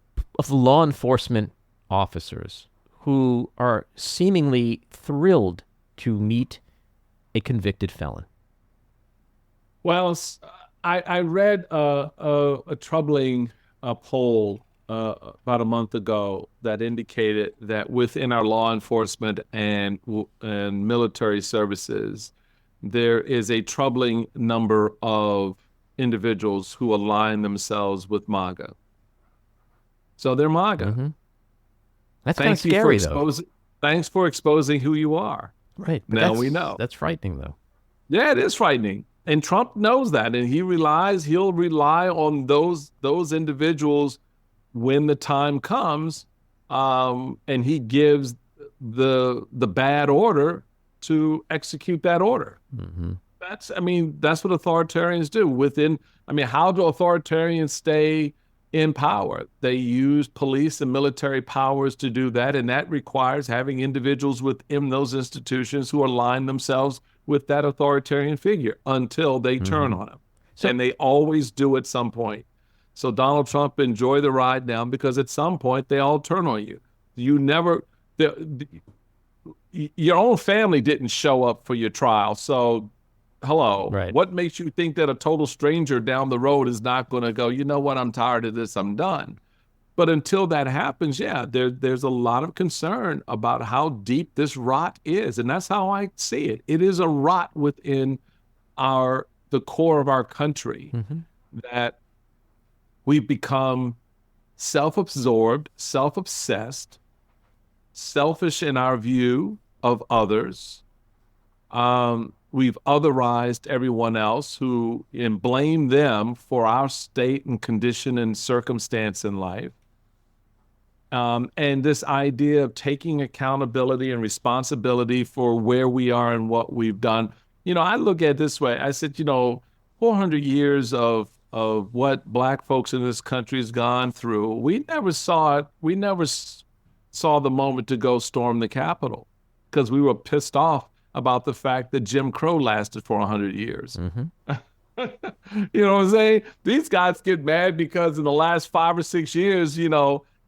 law enforcement officers who are seemingly thrilled to meet a convicted felon? Well, I read a troubling poll about a month ago that indicated that within our law enforcement and military services, there is a troubling number of individuals who align themselves with MAGA. So they're MAGA. That's kind of scary, though. Thanks for exposing who you are. Right. Now we know. That's frightening, though. Yeah, it is frightening. And Trump knows that. And he'll rely on those individuals when the time comes, and he gives the bad order to execute that order. That's what authoritarians do. How do authoritarians stay in power? They use police and military powers to do that, and that requires having individuals within those institutions who align themselves with that authoritarian figure until they turn on him. And they always do at some point. So Donald Trump, enjoy the ride now, because at some point they all turn on you. your own family didn't show up for your trial. So, hello, Right. What makes you think that a total stranger down the road is not going to go, you know what, I'm tired of this, I'm done. But until that happens, there's a lot of concern about how deep this rot is. And that's how I see it. It is a rot within the core of our country, that we've become self-absorbed, self-obsessed, selfish in our view of others. We've otherized everyone else and blame them for our state and condition and circumstance in life. And this idea of taking accountability and responsibility for where we are and what we've done. I look at it this way. I said, 400 years of what Black folks in this country has gone through, we never saw it. We never saw the moment to go storm the Capitol because we were pissed off about the fact that Jim Crow lasted for 100 years. You know what I'm saying? These guys get mad because in the last 5 or 6 years,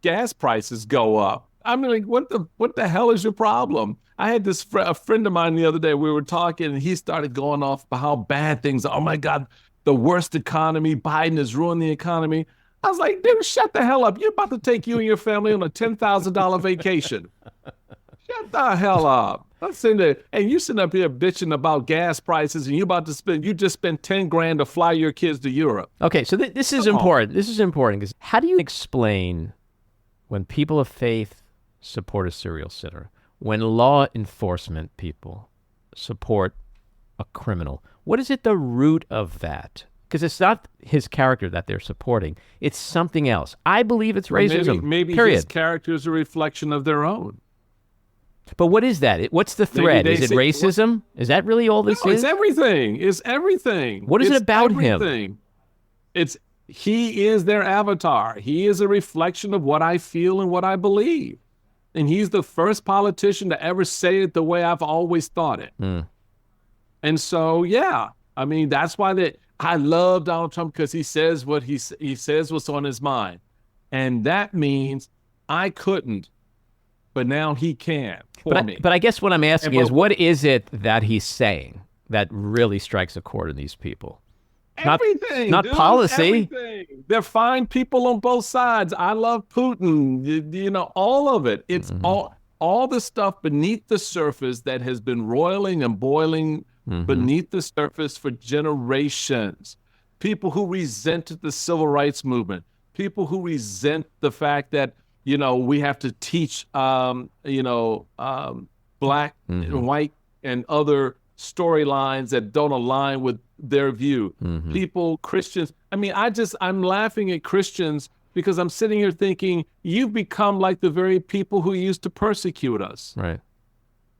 gas prices go up. I mean, like, what the hell is your problem? I had a friend of mine the other day, we were talking, and he started going off about how bad things are. Oh my God, the worst economy. Biden has ruined the economy. I was like, dude, shut the hell up. You're about to take you and your family on a $10,000 vacation. Shut the hell up. I'm sitting there, and you sitting up here bitching about gas prices, and you just spent 10 grand to fly your kids to Europe. Okay, so this is important. This is important because how do you explain when people of faith support a serial sinner, when law enforcement people support a criminal? What is at the root of that? Because it's not his character that they're supporting. It's something else. I believe it's racism. Maybe period. His character is a reflection of their own. But what is that? What's the thread? Is it racism? Is that really all this is? It's everything. It's everything. What is it about him? He is their avatar. He is a reflection of what I feel and what I believe. And he's the first politician to ever say it the way I've always thought it. And so, I mean, that's why I love Donald Trump, because he says what he says what's on his mind. And that means I couldn't, but now he can for me. But I guess what I'm asking is, what is it that he's saying that really strikes a chord in these people? Everything, not dude, policy. Everything. They're fine people on both sides. I love Putin. All of it. It's all the stuff beneath the surface that has been roiling and boiling beneath the surface for generations. People who resented the civil rights movement. People who resent the fact that we have to teach black and white and other storylines that don't align with their view. People, Christians. I mean, I'm laughing at Christians because I'm sitting here thinking, you've become like the very people who used to persecute us. Right.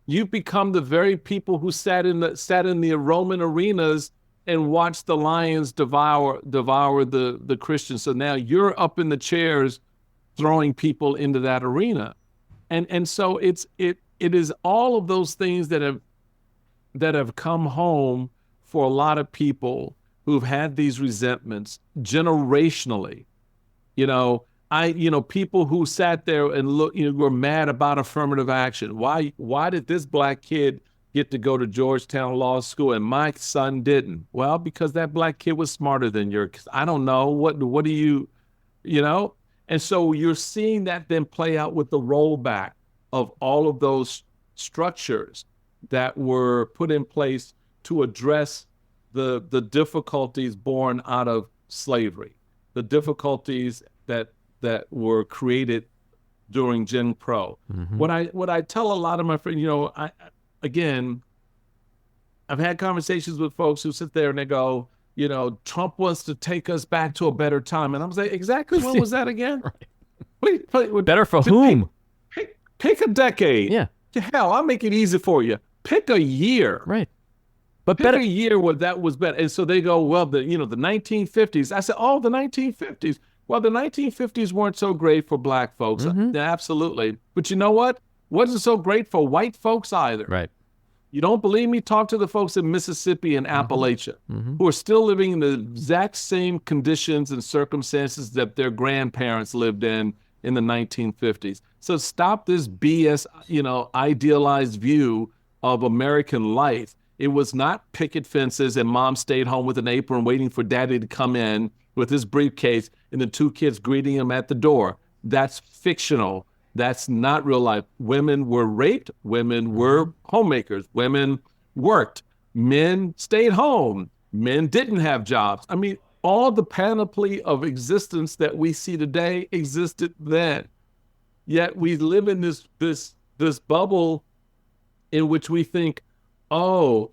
You've become the very people who sat in the Roman arenas and watched the lions devour the Christians. So now you're up in the chairs throwing people into that arena. And so it is all of those things that have come home for a lot of people who've had these resentments generationally. People who sat there and were mad about affirmative action. Why did this black kid get to go to Georgetown Law School and my son didn't? Well, because that black kid was smarter than yours. I don't know. What do you. And so you're seeing that then play out with the rollback of all of those structures that were put in place to address the difficulties born out of slavery, the difficulties that were created during Jim Crow. What I tell a lot of my friends, I've had conversations with folks who sit there and they go, Trump wants to take us back to a better time. And I'm saying, exactly when was that again? Right. Better for whom? Pick a decade. Yeah. Hell, I'll make it easy for you. Pick a year. Right. But Pick a year where that was better. And so they go, well, the 1950s. I said, the 1950s. Well, the 1950s weren't so great for black folks. Absolutely. But you know what? Wasn't so great for white folks either. Right. You don't believe me? Talk to the folks in Mississippi and Appalachia who are still living in the exact same conditions and circumstances that their grandparents lived in in the 1950s. So stop this BS, idealized view of American life. It was not picket fences and mom stayed home with an apron waiting for daddy to come in with his briefcase and the two kids greeting him at the door. That's fictional. That's not real life. Women were raped. Women were homemakers. Women worked. Men stayed home. Men didn't have jobs. I mean, all the panoply of existence that we see today existed then. Yet we live in this bubble in which we think, oh,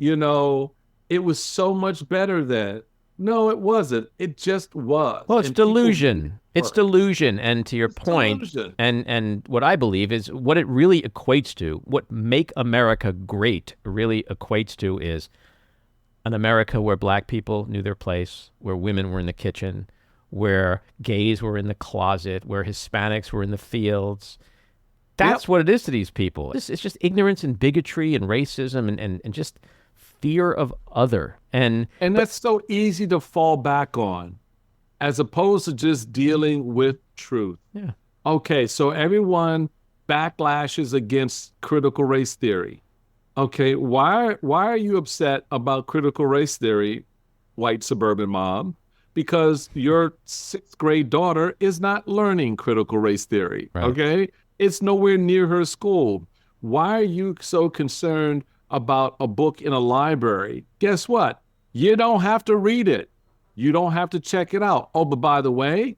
it was so much better then. No, it wasn't. It just was. Well, it's delusion. It's delusion. And to your point, delusion. and what I believe is what it really equates to, what Make America Great really equates to is an America where black people knew their place, where women were in the kitchen, where gays were in the closet, where Hispanics were in the fields. That's what it is to these people. It's just ignorance and bigotry and racism and just fear of other. And that's so easy to fall back on as opposed to just dealing with truth. Yeah. Okay, so everyone backlashes against critical race theory. Okay, why are you upset about critical race theory, white suburban mom? Because your 6th grade daughter is not learning critical race theory, right. Okay? It's nowhere near her school. Why are you so concerned about a book in a library? Guess what? You don't have to read it. You don't have to check it out. Oh, but by the way,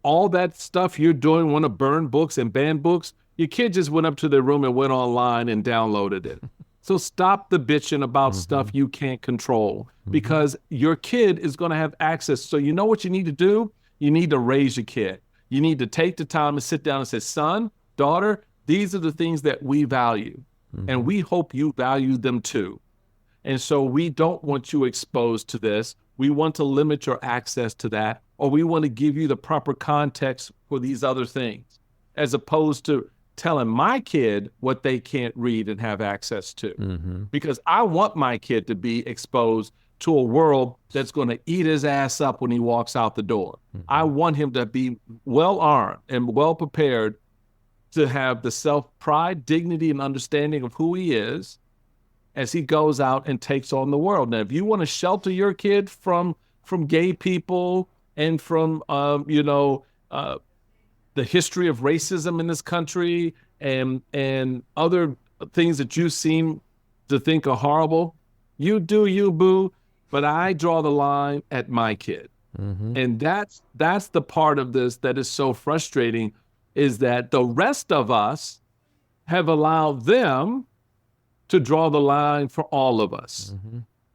all that stuff you're doing, want to burn books and ban books, your kid just went up to their room and went online and downloaded it. So stop the bitching about stuff you can't control because your kid is going to have access. So you know what you need to do? You need to raise your kid. You need to take the time and sit down and say, son, daughter, these are the things that we value. And we hope you value them too. And so we don't want you exposed to this. We want to limit your access to that, or we want to give you the proper context for these other things, as opposed to telling my kid what they can't read and have access to. Because I want my kid to be exposed to a world that's going to eat his ass up when he walks out the door. I want him to be well-armed and well-prepared to have the self-pride, dignity, and understanding of who he is as he goes out and takes on the world. Now, if you want to shelter your kid from gay people and from, the history of racism in this country and other things that you seem to think are horrible, you do you, boo. But I draw the line at my kid. And that's the part of this that is so frustrating, is that the rest of us have allowed them to draw the line for all of us.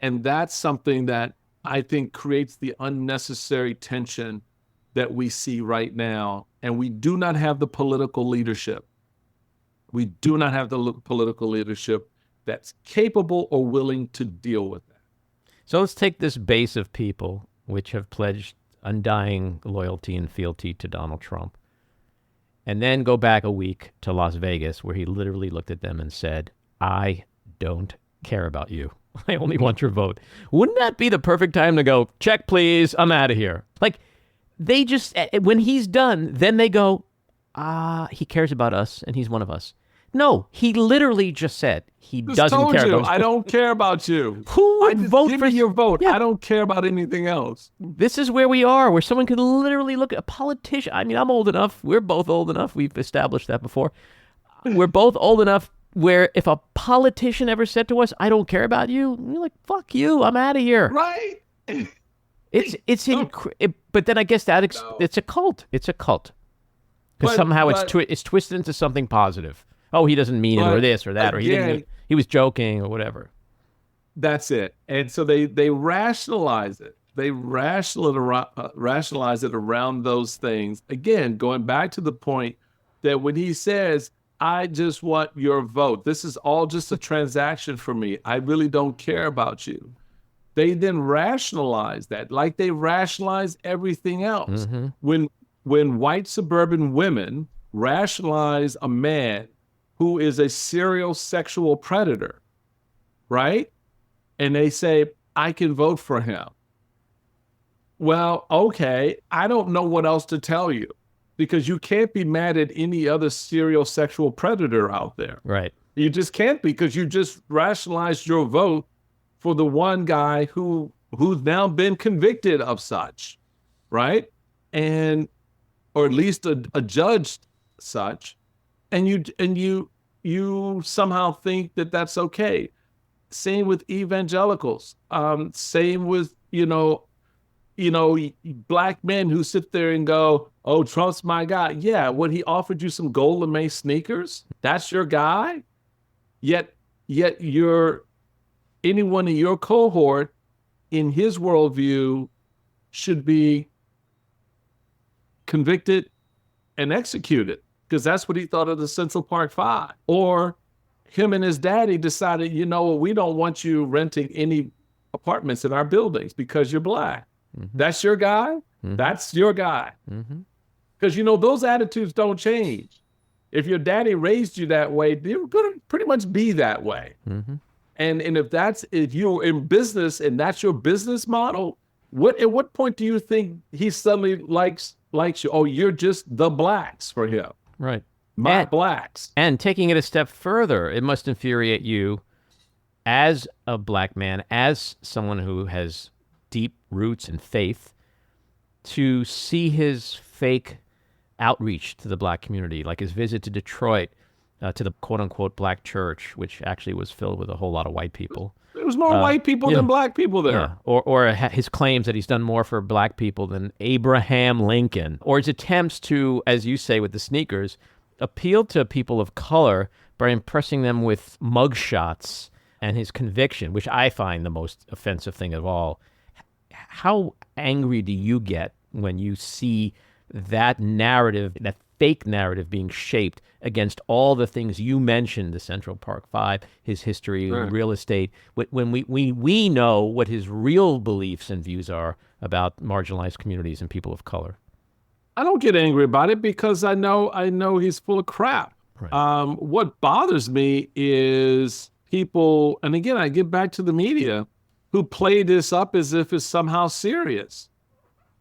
And that's something that I think creates the unnecessary tension that we see right now. And we do not have the political leadership. We do not have the political leadership that's capable or willing to deal with that. so let's take this base of people which have pledged undying loyalty and fealty to Donald Trump, and then go back a week to Las Vegas, where he literally looked at them and said, I don't care about you. I only want your vote. Wouldn't that be the perfect time to go, check, please, I'm out of here? Like, they just, when he's done, then they go, he cares about us and he's one of us. No, he literally just said he doesn't care about us. I don't care about you. Who would vote give for me your vote? Yeah. I don't care about anything else. This is where we are, where someone could literally look at a politician. I mean, I'm old enough. We're both old enough. We've established that before. We're both old enough where if a politician ever said to us, I don't care about you, you're like, fuck you, I'm out of here. Right? But then I guess that it's a cult. It's a cult. Because somehow it's twisted into something positive. Oh, he doesn't mean it, or this, or that, or he was joking, or whatever. That's it. And so they rationalize it. They rationalize it around those things. Again, going back to the point that when he says, I just want your vote, this is all just a transaction for me, I really don't care about you. They then rationalize that, like they rationalize everything else. When white suburban women rationalize a man who is a serial sexual predator, right? And they say, I can vote for him. Well, okay, I don't know what else to tell you. because you can't be mad at any other serial sexual predator out there. Right. You just can't, because you just rationalized your vote for the one guy who's now been convicted of such, right? And or at least adjudged such, and you somehow think that that's okay. Same with evangelicals. Same with black men who sit there and go, "Oh, Trump's my guy." Yeah, when he offered you some gold lame sneakers, that's your guy. Yet anyone in your cohort, in his worldview, should be convicted and executed, because that's what he thought of the Central Park Five. Or him and his daddy decided, you know what, we don't want you renting any apartments in our buildings because you're black. Mm-hmm. That's your guy? Mm-hmm. That's your guy. Because, those attitudes don't change. If your daddy raised you that way, you're going to pretty much be that way. Mm-hmm. And if you're in business and that's your business model, at what point do you think he suddenly likes you? Oh, you're just the blacks for him. Right. Blacks. And taking it a step further, it must infuriate you as a black man, as someone who has deep roots in faith, to see his fake outreach to the black community, like his visit to Detroit, to the quote-unquote black church, which actually was filled with a whole lot of white people. There was more white people than black people there. Yeah. Or his claims that he's done more for black people than Abraham Lincoln. Or his attempts to, as you say with the sneakers, appeal to people of color by impressing them with mugshots, and his conviction, which I find the most offensive thing of all. How angry do you get when you see that narrative, that fake narrative, being shaped against all the things you mentioned, the Central Park Five, his history, right, real estate, when we know what his real beliefs and views are about marginalized communities and people of color? I don't get angry about it because I know he's full of crap. Right. What bothers me is people, and again, I get back to the media, who play this up as if it's somehow serious.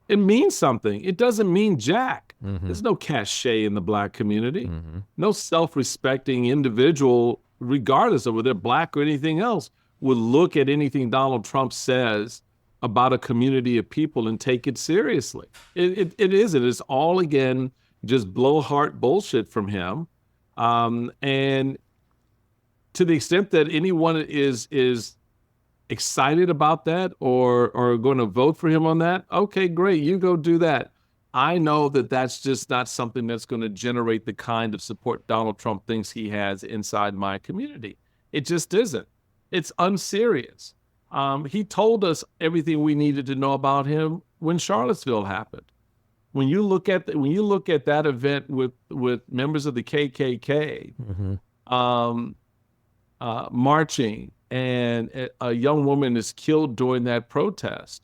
It means something. It doesn't mean jack. Mm-hmm. There's no cachet in the black community. Mm-hmm. No self-respecting individual, regardless of whether they're black or anything else, would look at anything Donald Trump says about a community of people and take it seriously. It isn't. It's all, again, just blowhard bullshit from him. And to the extent that anyone is excited about that or going to vote for him on that, okay, great, you go do that. I know that that's just not something that's going to generate the kind of support Donald Trump thinks he has inside my community. It just isn't. It's unserious. He told us everything we needed to know about him when Charlottesville happened. When you look at that event with members of the KKK, mm-hmm, marching, and a young woman is killed during that protest,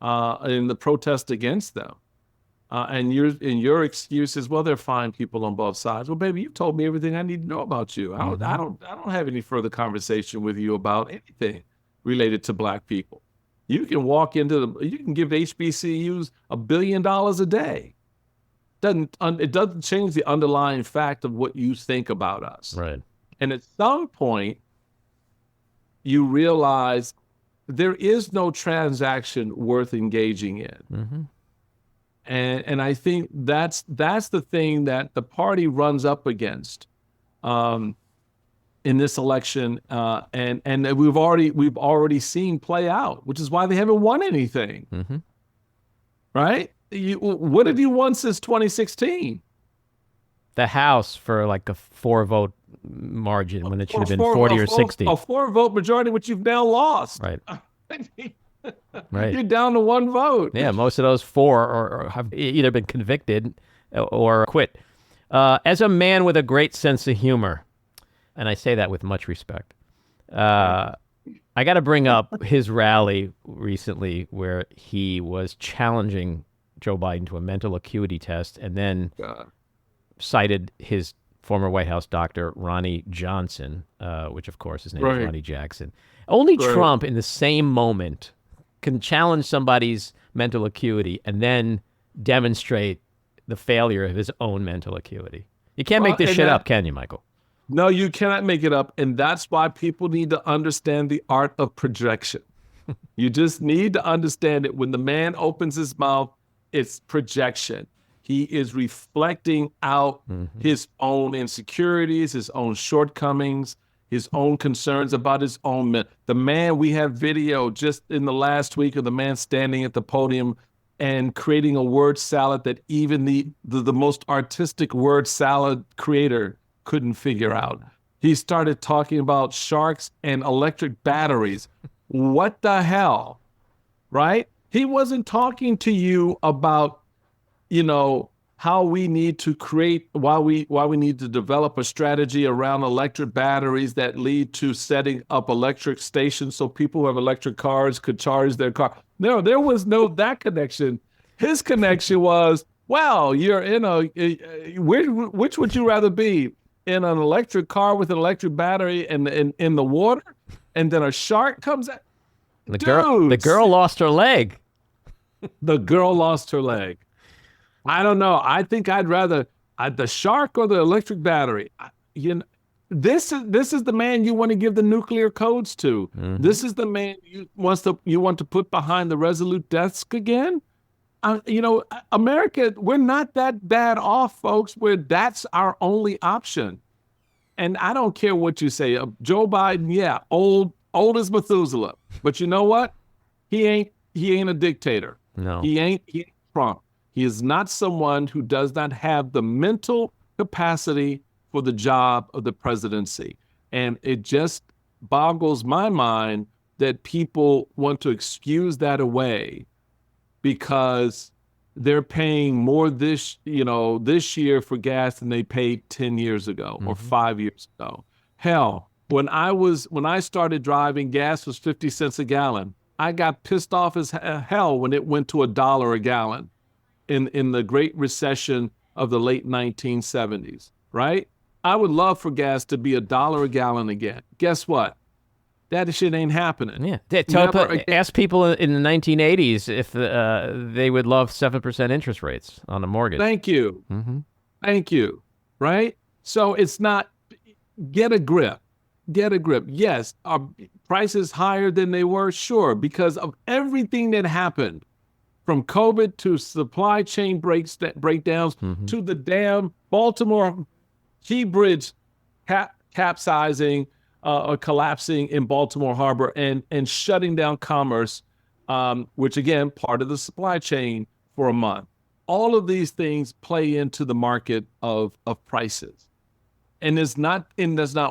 in the protest against them, and your excuse is, well, they're fine people on both sides. Well, baby, you told me everything I need to know about you. Mm-hmm. I don't have any further conversation with you about anything related to black people. You can you can give HBCUs $1 billion a day. It doesn't change the underlying fact of what you think about us. Right. And at some point, you realize there is no transaction worth engaging in. Mm-hmm. And I think that's the thing that the party runs up against in this election, and we've already seen play out, which is why they haven't won anything. Mm-hmm. Right? What have you won since 2016? The House for like a 4-vote margin when it should have been 40 or 60. A 4-vote majority, which you've now lost. Right. Right. You're down to 1 vote. Yeah, most of those 4 or have either been convicted or quit. As a man with a great sense of humor, and I say that with much respect, I got to bring up his rally recently where he was challenging Joe Biden to a mental acuity test and then cited his former White House doctor, Ronnie Johnson, which, of course, his name is Ronnie Jackson. Only Trump, in the same moment, can challenge somebody's mental acuity and then demonstrate the failure of his own mental acuity. You can't make this shit up, can you, Michael? No, you cannot make it up. And that's why people need to understand the art of projection. You just need to understand it. When the man opens his mouth, it's projection. He is reflecting out his own insecurities, his own shortcomings, his own concerns about his own men. The man, we have video just in the last week of the man standing at the podium and creating a word salad that even the most artistic word salad creator couldn't figure out. He started talking about sharks and electric batteries. What the hell, right? He wasn't talking to you about, how we need to create, why we need to develop a strategy around electric batteries that lead to setting up electric stations so people who have electric cars could charge their car. No, there was no that connection. His connection was, well, you're in which would you rather be? In an electric car with an electric battery and in the water, and then a shark comes out? The girl lost her leg. The girl lost her leg. I don't know. I think I'd rather the shark or the electric battery. This is the man you want to give the nuclear codes to. Mm-hmm. This is the man you want to put behind the Resolute desk again. America, we're not that bad off, folks. That's our only option. And I don't care what you say. Joe Biden, yeah, old as Methuselah. But you know what? He ain't a dictator. No. He ain't Trump. He is not someone who does not have the mental capacity for the job of the presidency. And it just boggles my mind that people want to excuse that away because they're paying more this year for gas than they paid 10 years ago or 5 years ago. Hell, when I started driving, gas was 50 cents a gallon. I got pissed off as hell when it went to $1 a gallon in the Great Recession of the late 1970s, right? I would love for gas to be $1 a gallon again. Guess what? That shit ain't happening. Yeah. Ask people in the 1980s if they would love 7% interest rates on a mortgage. Thank you. Mm-hmm. Thank you. Right? So it's not, get a grip. Get a grip. Yes, are prices higher than they were? Sure, because of everything that happened, from COVID to supply chain breakdowns to the damn Baltimore Key Bridge capsizing or collapsing in Baltimore Harbor and shutting down commerce, which again, part of the supply chain for a month. All of these things play into the market of prices. And there's not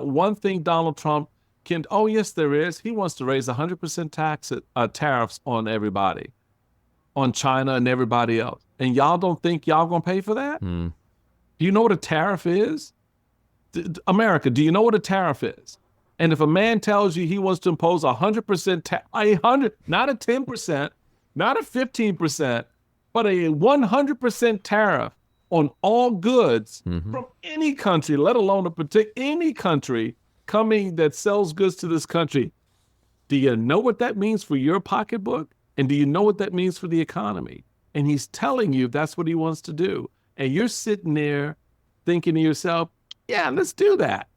one thing Donald Trump can, oh yes, there is. He wants to raise 100% tariffs on everybody, on China and everybody else. And y'all don't think y'all gonna pay for that? Do you know what a tariff is? America, do you know what a tariff is? And if a man tells you he wants to impose 100%, not a 10%, not a 15%, but a 100% tariff on all goods from any country, let alone any country coming that sells goods to this country, do you know what that means for your pocketbook? And do you know what that means for the economy? And he's telling you that's what he wants to do. And you're sitting there thinking to yourself, yeah, let's do that.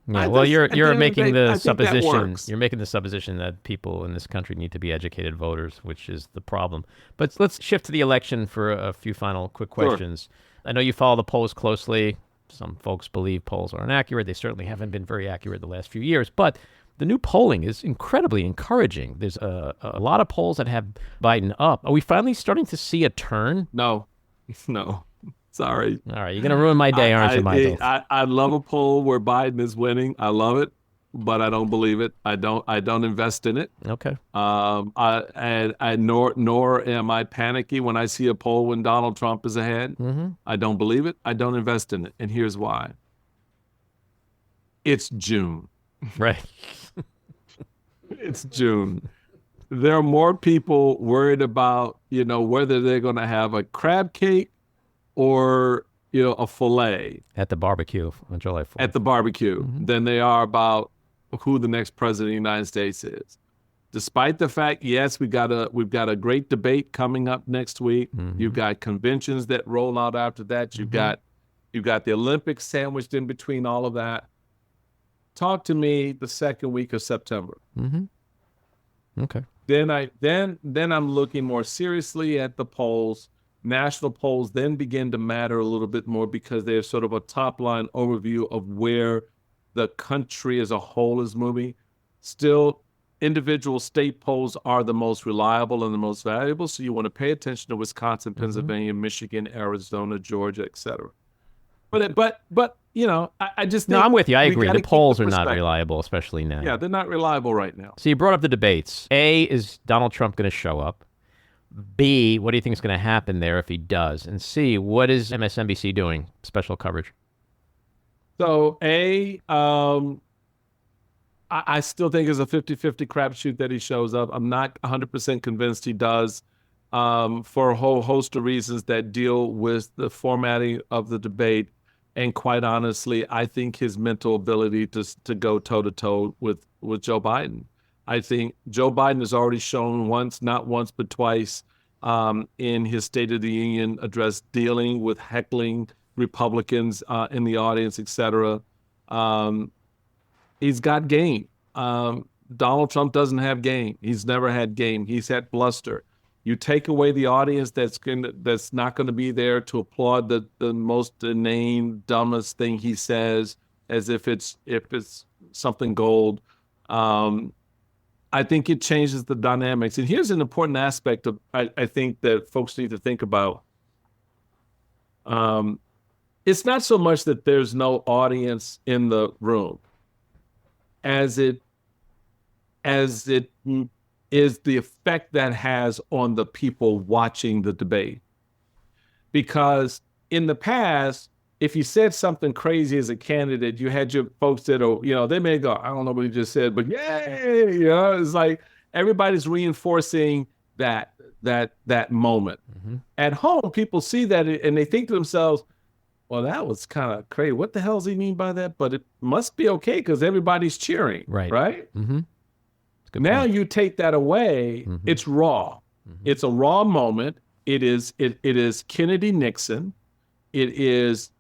Yeah, well, you're making the supposition. You're making the supposition that people in this country need to be educated voters, which is the problem. But let's shift to the election for a few final quick questions. Sure. I know you follow the polls closely. Some folks believe polls are inaccurate. They certainly haven't been very accurate the last few years. But the new polling is incredibly encouraging. There's a lot of polls that have Biden up. Are we finally starting to see a turn? No. Sorry. All right, you're going to ruin my day, aren't you, Michael? I love a poll where Biden is winning. I love it, but I don't believe it. I don't invest in it. Okay. Nor am I panicky when I see a poll when Donald Trump is ahead. I don't believe it. I don't invest in it. And here's why. It's June. Right. It's June. There are more people worried about, whether they're going to have a crab cake or, a filet. At the barbecue on July 4th. At the barbecue than they are about who the next president of the United States is. despite the fact, yes, we've got a great debate coming up next week. You've got conventions that roll out after that. You've got the Olympics sandwiched in between all of that. Talk to me the second week of September. Okay. Then I'm looking more seriously at the polls. National polls then begin to matter a little bit more because they're sort of a top-line overview of where the country as a whole is moving. Still, individual state polls are the most reliable and the most valuable, so you want to pay attention to Wisconsin, Pennsylvania, Michigan, Arizona, Georgia, et cetera. But you know, I just think... No, I'm with you. I agree. The keep polls are not perspective. reliable, especially now. Yeah, they're not reliable right now. So you brought up the debates. A, is Donald Trump going to show up? B, what do you think is going to happen there if he does? And C, what is MSNBC doing? Special coverage. So I still think it's a 50-50 crapshoot that he shows up. I'm not 100% convinced he does for a whole host of reasons that deal with the formatting of the debate. And quite honestly, I think his mental ability to go toe-to-toe with Joe Biden. I think Joe Biden has already shown once, not once, but twice in his State of the Union address dealing with heckling Republicans in the audience, et cetera. He's got game. Donald Trump doesn't have game. He's never had game. He's had bluster. You take away the audience that's not going to be there to applaud the most inane, dumbest thing he says, as if it's something gold. I think it changes the dynamics. And here's an important aspect of I think that folks need to think about. It's not so much that there's no audience in the room, as it is the effect that has on the people watching the debate. Because in the past, if you said something crazy as a candidate, you had your folks that are, you know, they may go, I don't know what he just said, but yay, you know, it's like everybody's reinforcing that moment. At home, people see that and they think to themselves, well, that was kind of crazy. What the hell does he mean by that? But it must be okay because everybody's cheering, right? Now you take that away, it's raw. It's a raw moment. It is Kennedy Nixon. It is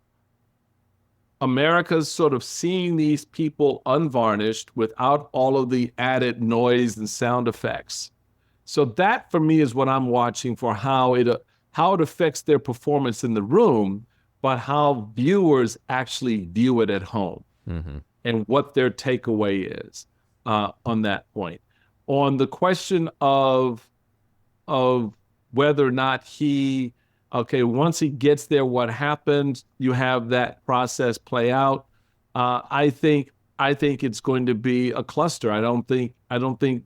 America's sort of seeing these people unvarnished without all of the added noise and sound effects. So that for me is what I'm watching for how it affects their performance in the room, but how viewers actually view it at home and what their takeaway is on that point. On the question of whether or not once he gets there, what happens? You have that process play out. I think it's going to be a cluster. I don't think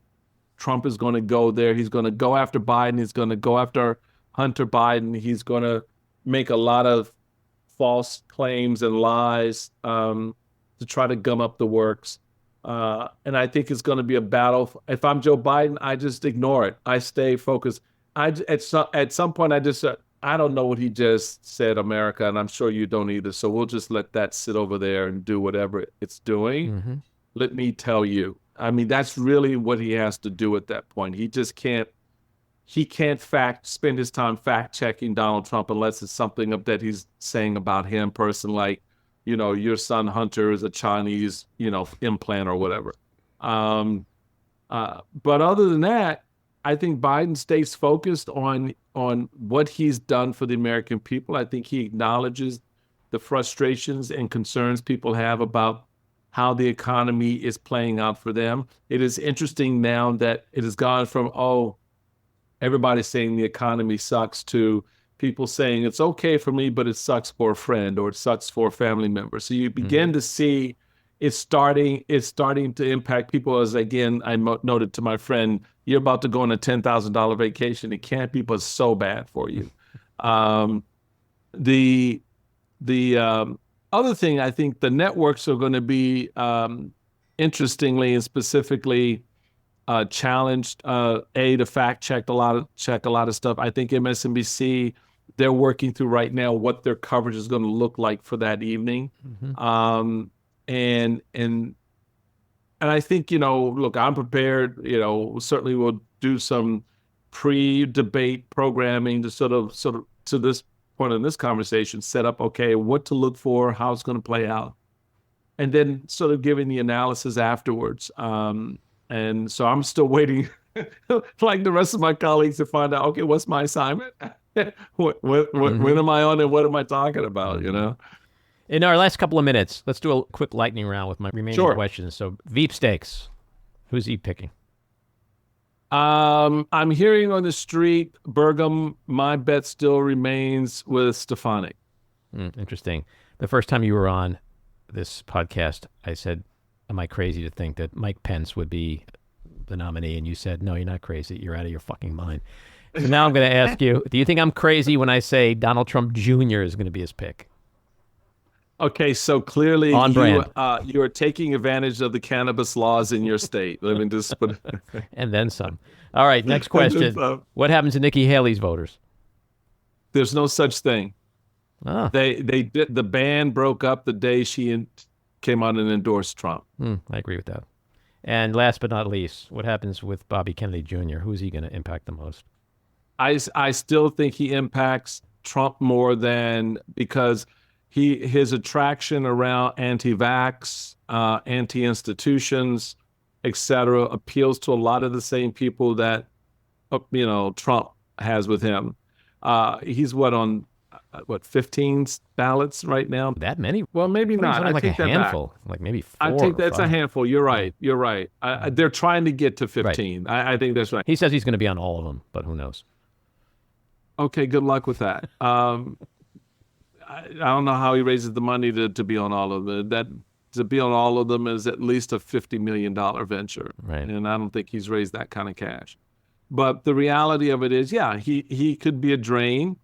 Trump is going to go there. He's going to go after Biden. He's going to go after Hunter Biden. He's going to make a lot of false claims and lies to try to gum up the works. And I think it's going to be a battle. If I'm Joe Biden, I just ignore it. I stay focused. At some point, I don't know what he just said, America, and I'm sure you don't either. So we'll just let that sit over there and do whatever it's doing. Let me tell you. I mean, that's really what he has to do at that point. He just can't. He can't spend his time fact checking Donald Trump unless it's something that he's saying about him personally, like, you know, your son Hunter is a Chinese, you know, implant or whatever. But other than that, I think Biden stays focused on what he's done for the American people. I think he acknowledges the frustrations and concerns people have about how the economy is playing out for them. It is interesting now that it has gone from, everybody's saying the economy sucks to people saying it's okay for me, but it sucks for a friend or it sucks for a family member. So you begin to see it's starting to impact people. As again, I noted to my friend, you're about to go on a $10,000 vacation. It can't be but so bad for you. The other thing, I think the networks are going to be interestingly and specifically challenged to fact check a lot of stuff. I think MSNBC, they're working through right now what their coverage is going to look like for that evening. And I think, look, I'm prepared, certainly we'll do some pre-debate programming to sort of to this point in this conversation, set up, okay, what to look for, how it's going to play out. And then sort of giving the analysis afterwards. And so I'm still waiting, like the rest of my colleagues, to find out, okay, what's my assignment? When am I on and what am I talking about, In our last couple of minutes, let's do a quick lightning round with my remaining questions. So VeepStakes, who's he picking? I'm hearing on the street, Burgum, my bet still remains with Stefanik. Interesting. The first time you were on this podcast, I said, am I crazy to think that Mike Pence would be the nominee? And you said, no, you're not crazy. You're out of your fucking mind. So now I'm going to ask you, do you think I'm crazy when I say Donald Trump Jr. is going to be his pick? Okay, so clearly on brand. You are taking advantage of the cannabis laws in your state. Let me just put and then some. All right, next question. What happens to Nikki Haley's voters? There's no such thing. Oh. The band broke up the day she came out and endorsed Trump. I agree with that. And last but not least, what happens with Bobby Kennedy Jr.? Who's he going to impact the most? I still think he impacts Trump more than because his attraction around anti-vax, anti-institutions, et cetera, appeals to a lot of the same people that, Trump has with him. He's on 15 ballots right now? That many? Well, maybe not. I take a handful, back. Like maybe 4 I think that's a handful. You're right. They're trying to get to 15. Right. I think that's right. He says he's going to be on all of them, but who knows? Okay, good luck with that. I don't know how he raises the money to be on all of them. That to be on all of them is at least a $50 million venture. Right. And I don't think he's raised that kind of cash. But the reality of it is, he could be a drain.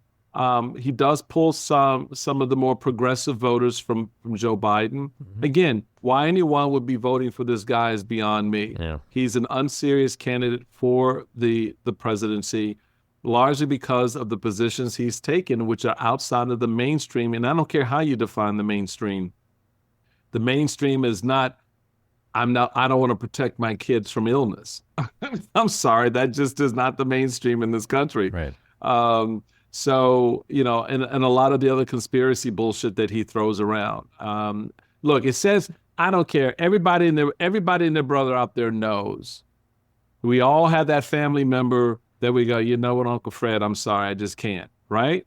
He does pull some of the more progressive voters from Joe Biden. Mm-hmm. Again, why anyone would be voting for this guy is beyond me. Yeah. He's an unserious candidate for the presidency, largely because of the positions he's taken, which are outside of the mainstream. And I don't care how you define the mainstream. The mainstream is not, I don't want to protect my kids from illness. I'm sorry, that just is not the mainstream in this country. Right. So, and a lot of the other conspiracy bullshit that he throws around. Look, it says, I don't care. Everybody and their brother out there knows. We all have that family member that we go, you know what, Uncle Fred, I'm sorry, I just can't, right?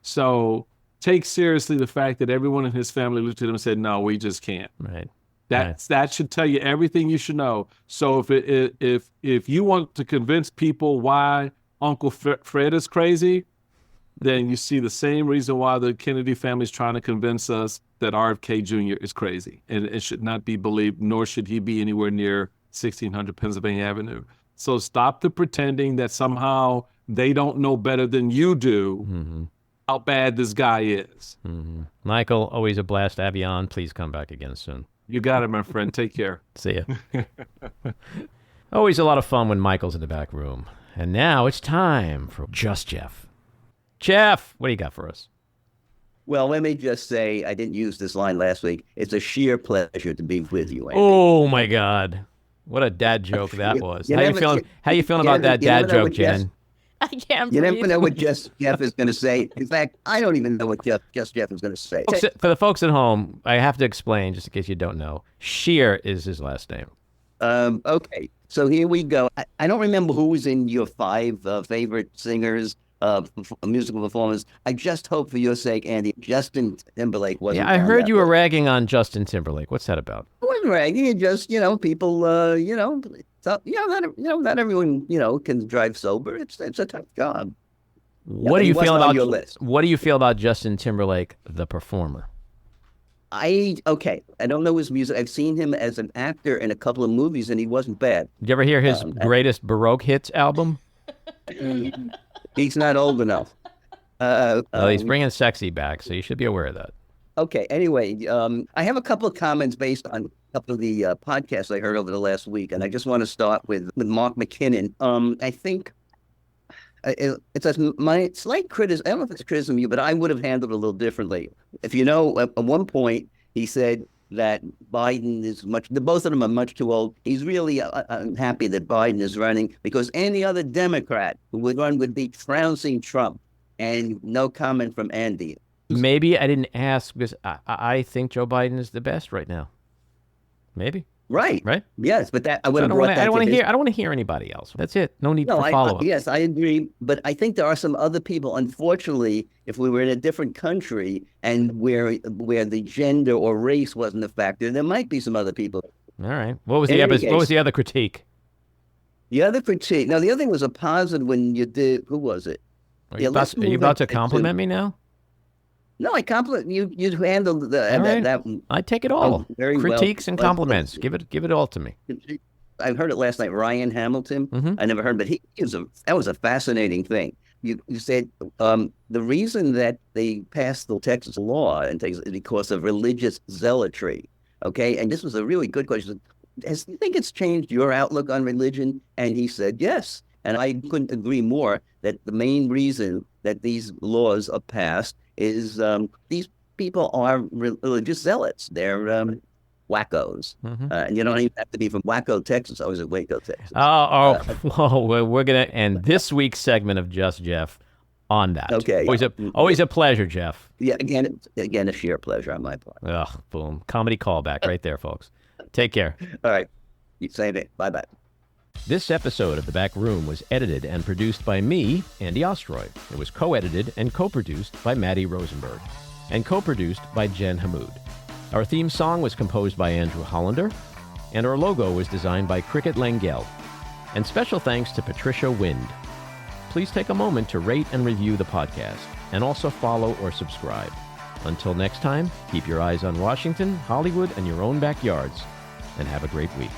So take seriously the fact that everyone in his family looked at him and said, no, we just can't. Right. That should tell you everything you should know. So if you want to convince people why Uncle Fred is crazy, then you see the same reason why the Kennedy family is trying to convince us that RFK Jr. is crazy and it should not be believed, nor should he be anywhere near 1600 Pennsylvania Avenue. So stop the pretending that somehow they don't know better than you do how bad this guy is. Mm-hmm. Michael, always a blast to have you on. Please come back again soon. You got it, my friend. Take care. See ya. Always a lot of fun when Michael's in the back room. And now it's time for Just Jeff. Jeff, what do you got for us? Well, let me just say, I didn't use this line last week. It's a sheer pleasure to be with you, Andy. Oh, my God. What a dad joke that was. How you feeling about that dad joke, Jen? I can't You breathe. never know what Jeff is going to say. In fact, I don't even know what Jeff is going to say. For the folks at home, I have to explain, just in case you don't know. Sheer is his last name. Okay, so here we go. I don't remember who was in your 5 favorite singers, musical performers. I just hope for your sake, Andy, Justin Timberlake wasn't. Yeah, I heard you were ragging on Justin Timberlake. What's that about? I wasn't ragging. It just, people, not everyone, can drive sober. It's a tough job. What do you feel about your list? What do you feel about Justin Timberlake, the performer? I don't know his music. I've seen him as an actor in a couple of movies, and he wasn't bad. Did you ever hear his greatest Baroque hits album? He's not old enough. Well, he's bringing sexy back, so you should be aware of that. Okay. Anyway, I have a couple of comments based on a couple of the podcasts I heard over the last week, and I just want to start with Mark McKinnon. I think it's my slight criticism. I don't know if it's criticism of you, but I would have handled it a little differently. If at one point he said that Biden is both of them are much too old. He's really unhappy that Biden is running because any other Democrat who would run would be trouncing Trump. And no comment from Andy. Maybe I didn't ask because I think Joe Biden is the best right now. Maybe. Right. Yes, but that I would have brought that. I don't want to hear anybody else. That's it. No need for follow-up. Yes, I agree. But I think there are some other people. Unfortunately, if we were in a different country and where the gender or race wasn't a factor, there might be some other people. All right. What was the other critique? The other critique. Now, the other thing was a positive when you did. Who was it? Are you about to compliment me now? No, I compliment you. You handled that. I take it all. Very critiques and compliments. Give it all to me. I heard it last night. Ryan Hamilton. Mm-hmm. I never heard, but that was a fascinating thing. You said the reason that they passed the Texas law and is because of religious zealotry. Okay, and this was a really good question. Do you think it's changed your outlook on religion? And he said yes. And I couldn't agree more that the main reason that these laws are passed is these people are religious zealots. They're wackos. Mm-hmm. And you don't even have to be from Waco, Texas. I was in Waco, Texas. We're going to end this week's segment of Just Jeff on that. Okay. Always a pleasure, Jeff. Yeah, again, a sheer pleasure on my part. Oh, boom. Comedy callback right there, folks. Take care. All right. You say it. Bye-bye. This episode of The Back Room was edited and produced by me, Andy Ostroy. It was co-edited and co-produced by Maddie Rosenberg and co-produced by Jen Hammoud. Our theme song was composed by Andrew Hollander, and our logo was designed by Cricket Langell. And special thanks to Patricia Wind. Please take a moment to rate and review the podcast, and also follow or subscribe. Until next time, keep your eyes on Washington, Hollywood, and your own backyards, and have a great week.